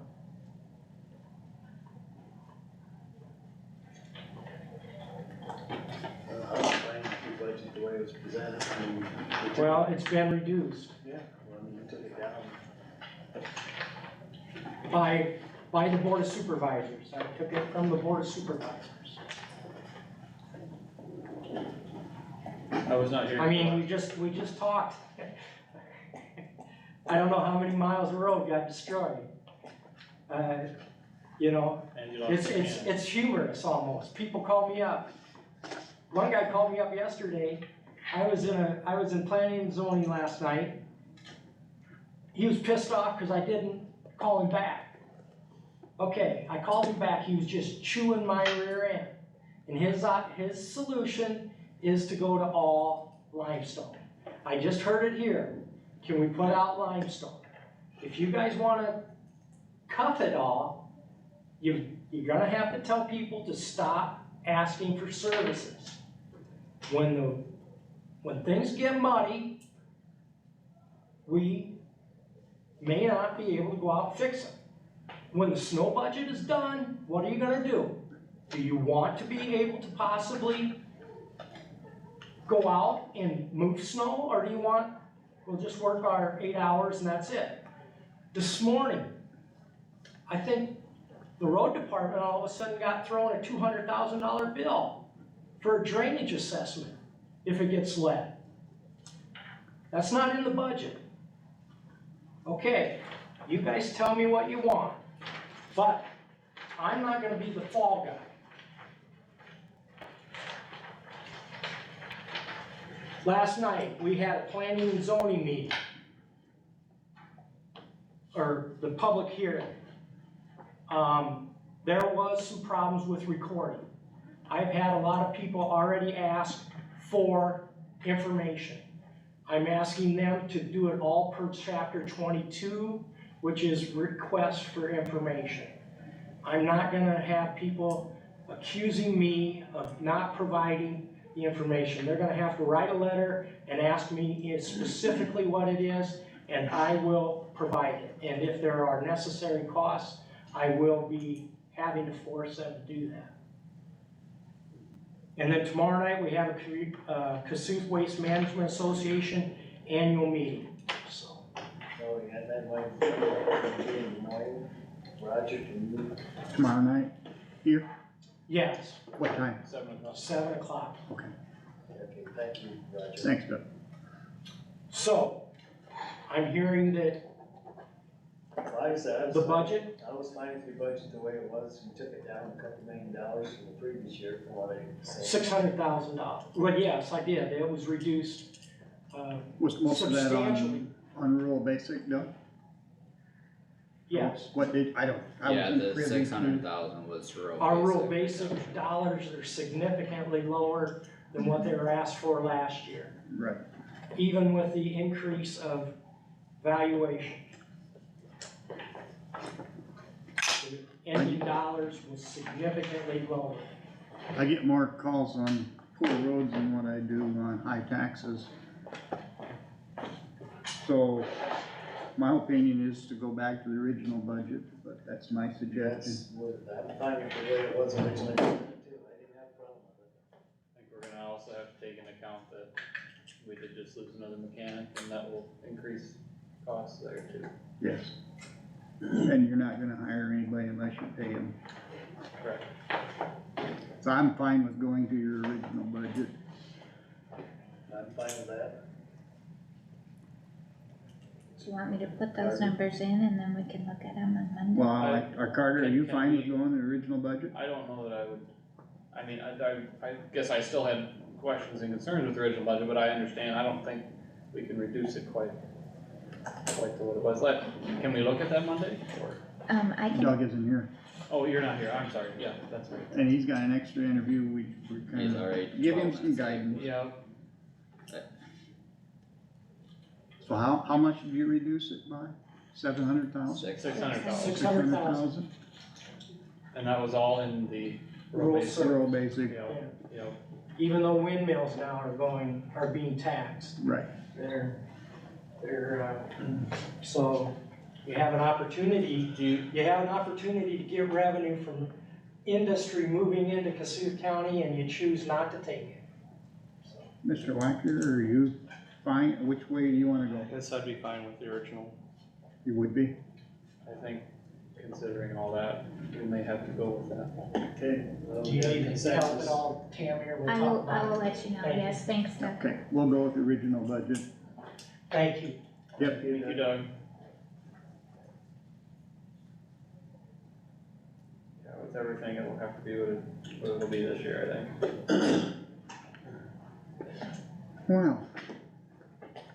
I was fine with your budget the way it was presented. I mean, we took- Well, it's been reduced Yeah, well, I mean, you took it down. by the Board of Supervisors. I took it from the Board of Supervisors. I was not here. I mean, we just talked. I don't know how many miles of road got destroyed. You know, And you lost it's humorous almost. People call me up. One guy called me up yesterday. I was in planning and zoning last night. He was pissed off because I didn't call him back. Okay, I called him back. He was just chewing my rear end. And his solution is to go to all limestone. I just heard it here. Can we put out limestone? If you guys wanna cuff it all, you're gonna have to tell people to stop asking for services. When things get muddy, we may not be able to go out and fix them. When the snow budget is done, what are you gonna do? Do you want to be able to possibly go out and move snow, or do you want, we'll just work our 8 hours and that's it? This morning, I think the road department all of a sudden got thrown a $200,000 bill for a drainage assessment if it gets lead. That's not in the budget. Okay, you guys tell me what you want, but I'm not gonna be the fall guy. Last night, we had a planning and zoning meeting, or the public hearing. There was some problems with recording. I've had a lot of people already ask for information. I'm asking them to do it all per chapter 22, which is request for information. I'm not gonna have people accusing me of not providing the information. They're gonna have to write a letter and ask me specifically what it is, and I will provide it. And if there are necessary costs, I will be having to force them to do that. And then tomorrow night, we have a Kossuth Waste Management Association annual meeting, so. Oh, we had that one, in Des Moines. Roger, can you? Tomorrow night, here, Yes, what time? 7 o'clock. 7 o'clock. Okay, Okay, thank you, Roger. thanks, Doug. So, I'm hearing that Like I said, I was the fine- budget, I was fine with your budget the way it was. You took it down a couple $1 million from the previous year from what I said. $600,000. Well, yes, I did. It was reduced, Was most of that substantially. on rural basic, Doug? Yes. What did, I Yeah, wasn't the privy to- 600,000 was rural. Our rural basic dollars are significantly lower than what they were asked for last year, Right, even with the increase of valuation. The ending dollars was significantly lower. I get more calls on poor roads than what I do on high taxes. So, my opinion is to go back to the original budget, but that's my suggestion. I'm fine with the way it was originally presented too, I didn't have a problem with it. I think we're gonna also have to take into account that we did just lose another mechanic, and that will increase costs there too. Yes. And you're not gonna hire anybody unless you pay them. Correct. So I'm fine with going to your original budget. I'm fine with that. Do you want me to put those numbers in and then we can look at them on Monday? Well, Carter, are you Can fine with we- going to the original budget? I don't know that I would, I mean, I guess I still had questions and concerns with the original budget, but I understand, I don't think we can reduce it quite to what it was. Can we look at that Monday, or, I can, Doug isn't here, oh, you're not here, I'm sorry, yeah, that's right. and he's got an extra interview, we're He's kinda, already give him 12 some minutes. guidance. Yeah, So how much did you reduce it by? 700,000? 600,000, 600,000. and that was all in the Rural basic, service. Rural basic, you know, Even though windmills now are being taxed, right, they're, so you have an opportunity, you have an opportunity to get revenue from industry moving into Kossuth County and you choose not to take it. Mr. Wacker, are you fine, which way do you wanna I go? guess I'd be fine with the original. You would be? I think considering all that, we may have to go with that. Okay. well, Do you we got need help consensus. at all, Tammy, or we'll I talk will, about I will it? let you know, Thank you. yes, thanks Doug. Okay, we'll go with the original budget. Thank you. Yep. Thank you, Doug. Yeah, with everything, it'll have to be what it'll be this year, I think. Well,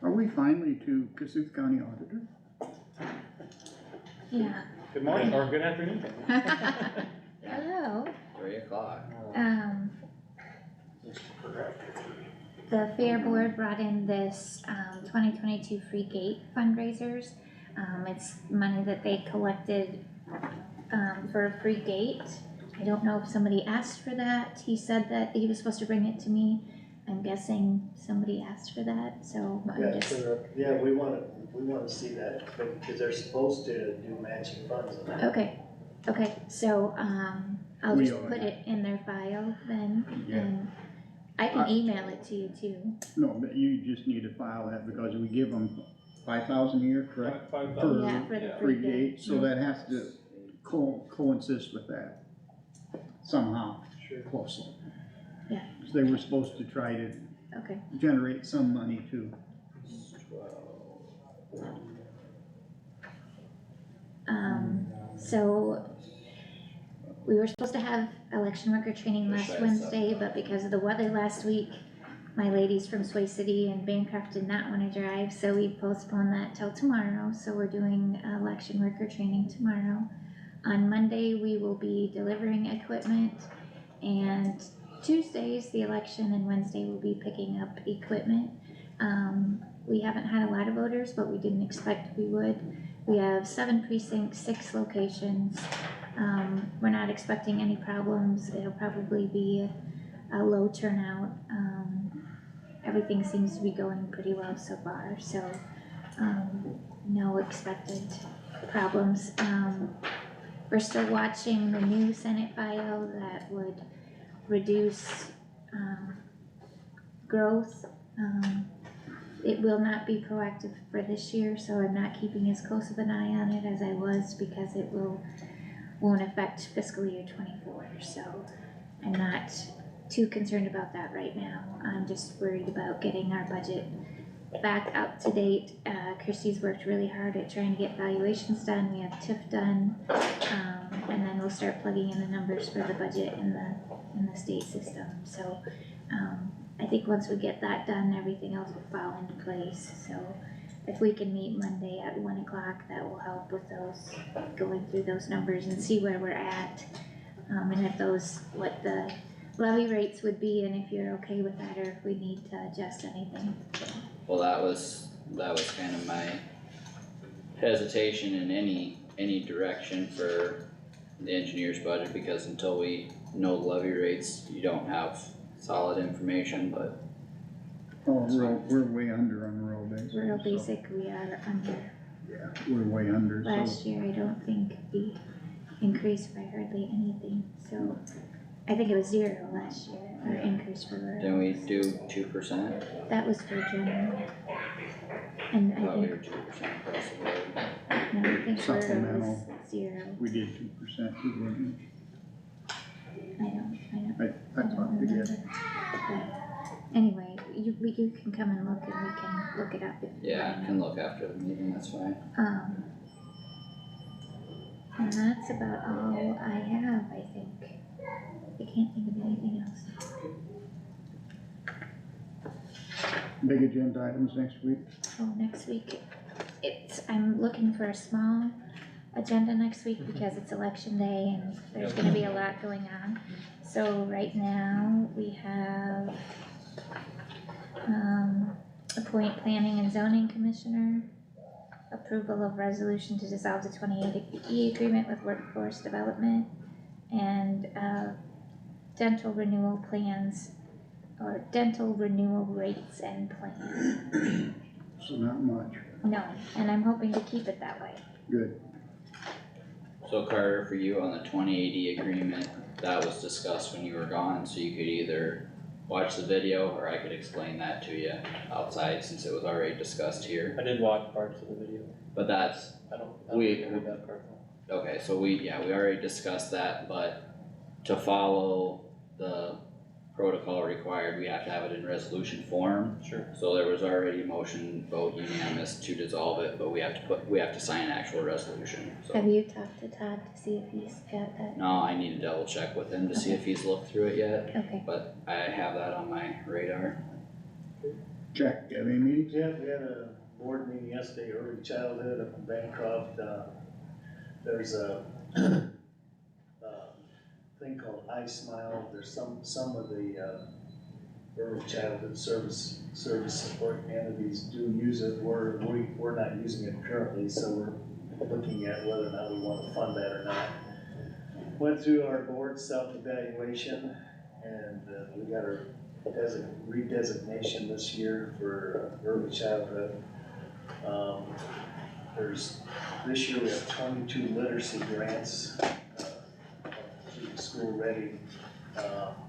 are we finally to Kossuth County Auditor? Yeah, Good morning, or good afternoon. hello. 3 o'clock. The Fair Board brought in this, 2022 free gate fundraisers. It's money that they collected, for a free gate. I don't know if somebody asked for that. He said that he was supposed to bring it to me. I'm guessing somebody asked for that, so I'm Yeah, just, sure, yeah, we wanna see that, because they're supposed to do matching funds on that. okay, so, I'll We just own put it in their file then, Yeah. and I can email it to you too. No, but you just need to file that because we give them 5,000 a year, correct? 5,000. Yeah, for the Yeah. free Free gate. gate, so that has to coincide with that somehow, Sure. closely. Yeah. So they were supposed to try to Okay, generate some money too. so we were supposed to have election worker training Wish last I had Wednesday, something. but because of the weather last week, my ladies from Sway City and Bancroft did not wanna drive, so we postponed that till tomorrow, so we're doing election worker training tomorrow. On Monday, we will be delivering equipment, and Tuesday's the election, and Wednesday we'll be picking up equipment. We haven't had a lot of voters, but we didn't expect we would. We have 7 precincts, 6 locations. We're not expecting any problems. It'll probably be a low turnout. Everything seems to be going pretty well so far, so, no expected problems. We're still watching the new Senate file that would reduce, growth. It will not be proactive for this year, so I'm not keeping as close of an eye on it as I was because it won't affect fiscal year 24, so I'm not too concerned about that right now. I'm just worried about getting our budget back up to date. Christie's worked really hard at trying to get valuations done, we have TIF done, and then we'll start plugging in the numbers for the budget in the state system, so, I think once we get that done, everything else will fall into place, so if we can meet Monday at 1 o'clock, that will help with those, going through those numbers and see where we're at. And if those, what the levy rates would be, and if you're okay with that, or if we need to adjust anything. Well, that was kind of my hesitation in any direction for the engineer's budget, because until we know the levy rates, you don't have solid information, but Oh, we're way under on rural basic. Rural so, basic, we are under. Yeah, we're way under, so. Last year, I don't think we increased by hardly anything, so I think it was 0 last year, our increase for rural. didn't we do 2%? That was for general. And I I thought we think, were 2% across the board. no, I think rural was Supplemental. 0, We did 2% too, wasn't I don't it? I thought we remember. did. But anyway, you can come and look and we can look it up if you Yeah, I wanna. can look after the meeting, that's fine. And that's about all I have, I think. I can't think of anything else. Big agenda items next week. Oh, next week, I'm looking for a small agenda next week because it's election day and there's gonna be a lot going on. So right now, we have, appoint planning and zoning commissioner, approval of resolution to dissolve the 28E agreement with workforce development, and, dental renewal plans, or dental renewal rates and plans. So not much. No, and I'm hoping to keep it that way. Good. So Carter, for you on the 2080 agreement, that was discussed when you were gone, so you could either watch the video or I could explain that to you outside since it was already discussed here. I did watch parts of the video, But that's, I don't We- heard that part though. okay, so we already discussed that, but to follow the protocol required, we have to have it in resolution form. Sure. So there was already a motion, vote unanimous to dissolve it, but we have to sign an actual resolution, so. Have you talked to Todd to see if he's got that? No, I need to double check with him to see if he's looked through it yet, Okay, but I have that on my radar. Jack, have any meetings? Yeah, we had a board meeting yesterday, early childhood up in Bancroft. There's a thing called I Smile. There's some of the early childhood service support entities do use it. We're not using it currently, so we're looking at whether or not we want to fund that or not. Went through our board self-evaluation, and we got our redesignation this year for early childhood. This year we have 22 literacy grants through the School Ready.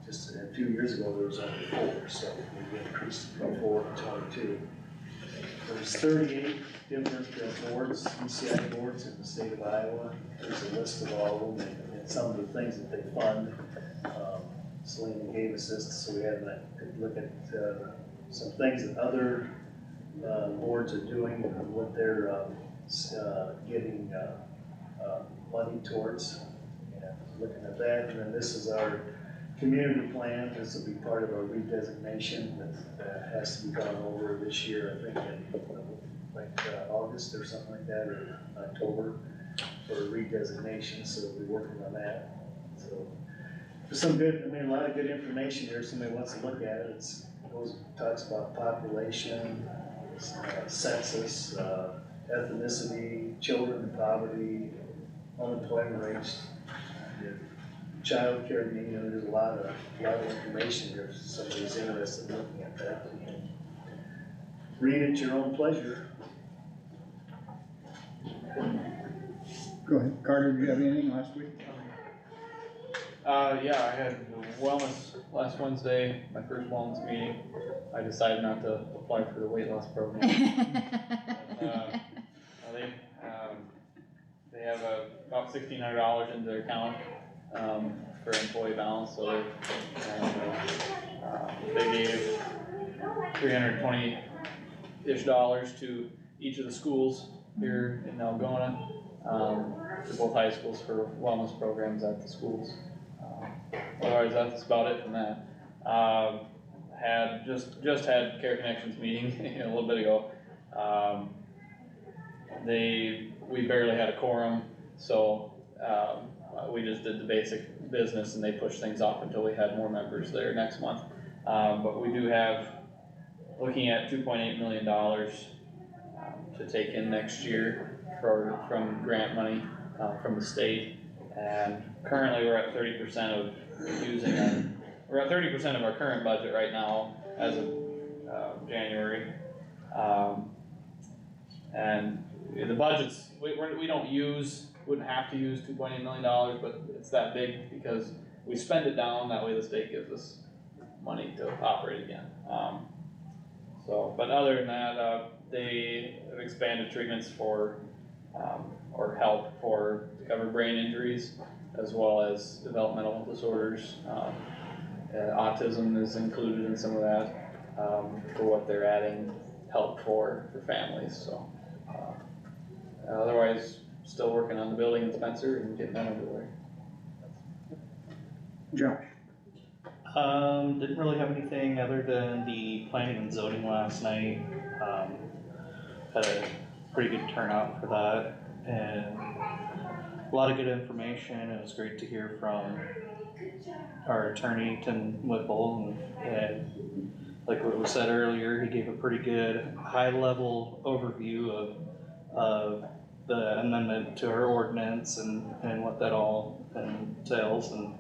Just a few years ago, there was only 4, so we increased from 4 to 22. There's 38 different boards, ECI boards in the state of Iowa. There's a list of all of them and some of the things that they fund. Selena gave us this, so we had to look at some things that other boards are doing and what they're getting money towards. And looking at that, and then this is our community plan. This will be part of our redesignation that has to be gone over this year, I think in August or something like that, or October for redesignation, so we'll be working on that. So there's some good, a lot of good information here. If somebody wants to look at it, talks about population, census, ethnicity, children in poverty, unemployment rates, child care, there's a lot of information here if somebody's interested in looking at that. You can read at your own pleasure. Go ahead. Carter, do you have anything last week? Yeah, I had wellness last Wednesday, my first wellness meeting. I decided not to apply for the weight loss program. They have about $1,600 in their account, for employee balance, so they gave $320-ish to each of the schools here in Algona, for both high schools for wellness programs at the schools. Otherwise, that's about it from that. Had just had Care Connections meeting a little bit ago. We barely had a quorum, so we just did the basic business and they pushed things off until we had more members there next month. But we do have, looking at $2.8 million to take in next year from grant money from the state. And currently we're at 30% of using our, we're we're at 30% of our current budget right now as of, January. And the budgets, we don't wouldn't have to use $2.8 million, but it's that big because we spend it down, that way the state gives us money to operate again. But other than that, they have expanded treatments for, or help to cover brain injuries as well as developmental disorders. Autism is included in some of that, for what they're adding help for families, so. Otherwise, still working on the building and Spencer and getting that underway. Josh? Didn't really have anything other than the planning and zoning last night. Had a pretty good turnout for that and a lot of good information. It was great to hear from our attorney, Tim Whipple, and like what was said earlier, he gave a pretty good high-level overview of the amendment to our ordinance and what that all entails, and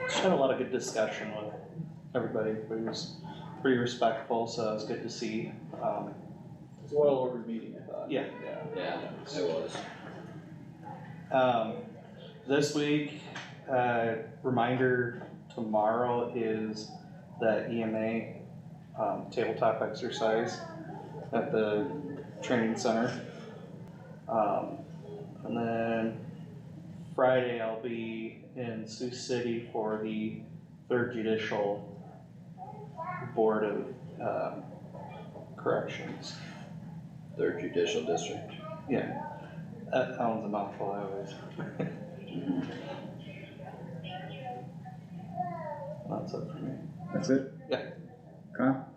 just had a lot of good discussion with everybody. Everybody was pretty respectful, so it was good to see. It's a well-ordered meeting, I thought. Yeah. Yeah, it was. This week, reminder, tomorrow is the EMA tabletop exercise at the training center. And then Friday I'll be in Sioux City for the 3rd Judicial Board of Corrections. 3rd Judicial District. Yeah, that one's a mouthful, I always. That's it for me. That's it? Yeah. Kyle?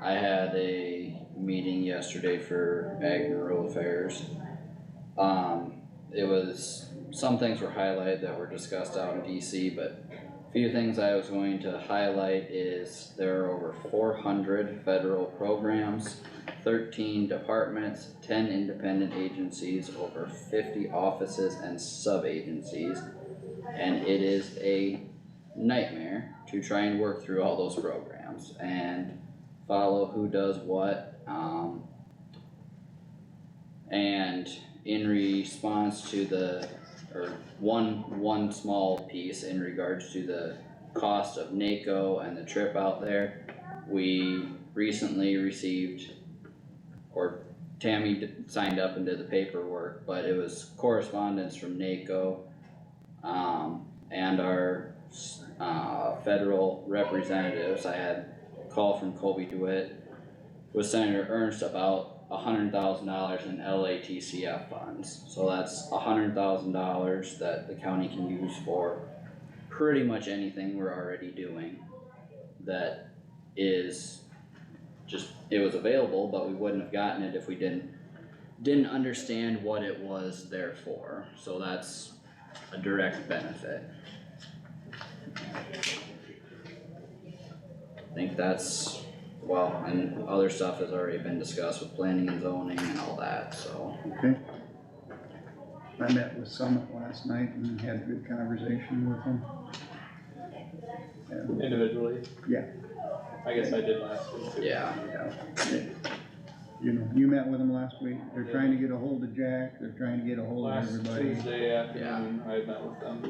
I had a meeting yesterday for Ag and Rural Affairs. It was, some things were highlighted that were discussed out in DC, but a few things I was going to highlight is there are over 400 federal programs, 13 departments, 10 independent agencies, over 50 offices and sub-agencies, and it is a nightmare to try and work through all those programs and follow who does what. And in response to one small piece in regards to the cost of NACO and the trip out there, we recently received, or Tammy signed up and did the paperwork, but it was correspondence from NACO, and our, federal representatives. I had a call from Colby DeWitt with Senator Ernst about $100,000 in LATCF funds. So that's $100,000 that the county can use for pretty much anything we're already doing. That is just, it was available, but we wouldn't have gotten it if we didn't understand what it was there for. So that's a direct benefit. I think that's, well, and other stuff has already been discussed with planning and zoning and all that, so. Okay. I met with Summit last night and had a good conversation with them. And, Individually? Yeah. I guess I did last week too. Yeah. You know, you met with them last week. They're trying to get a hold of Jack. They're trying to get a hold of Last everybody. Tuesday afternoon, I met with them.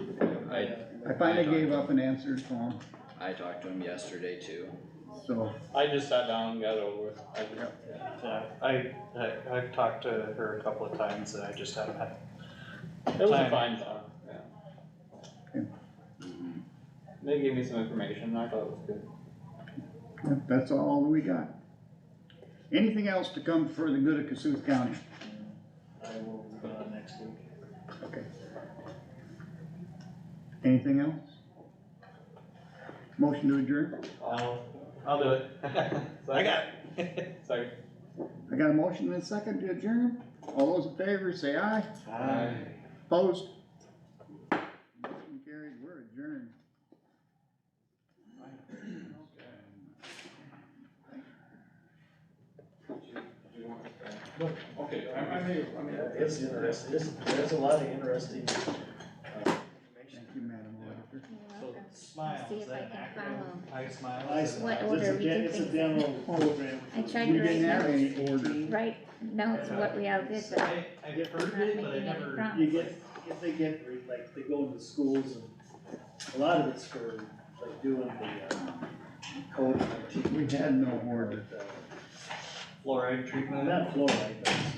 I finally gave up and answered the phone, I talked to him yesterday too. so. I just sat down and got it over with. Yeah, I've talked to her a couple of times and I just haven't had. It was a time. fine talk, yeah. Mhm. They gave me some information and I thought it was good. Yeah, that's all we got. Anything else to come for the good of Kossuth County? I will, next week. Okay. Anything else? Motion to adjourn? I'll do it. I got it. Sorry. I got a motion and a second to adjourn. All those in favor say aye. Aye. Opposed? Motion carried, we're adjourned. Okay, It's interesting, there's a lot of interesting, information. Thank you, Madam Auditor. So Smiles, see is if I that an can acronym? follow. I smile. I is that- What It's order a we gen- do it's a things demo in. program. I tried We to write didn't have notes, any order. write notes of what we all did, but I've heard not it, but I making any never. promises. You get, if they get, like, they go into schools and a lot of it's for, like, doing the, code. We had no order. Fluoride treatment. Not fluoride, but it's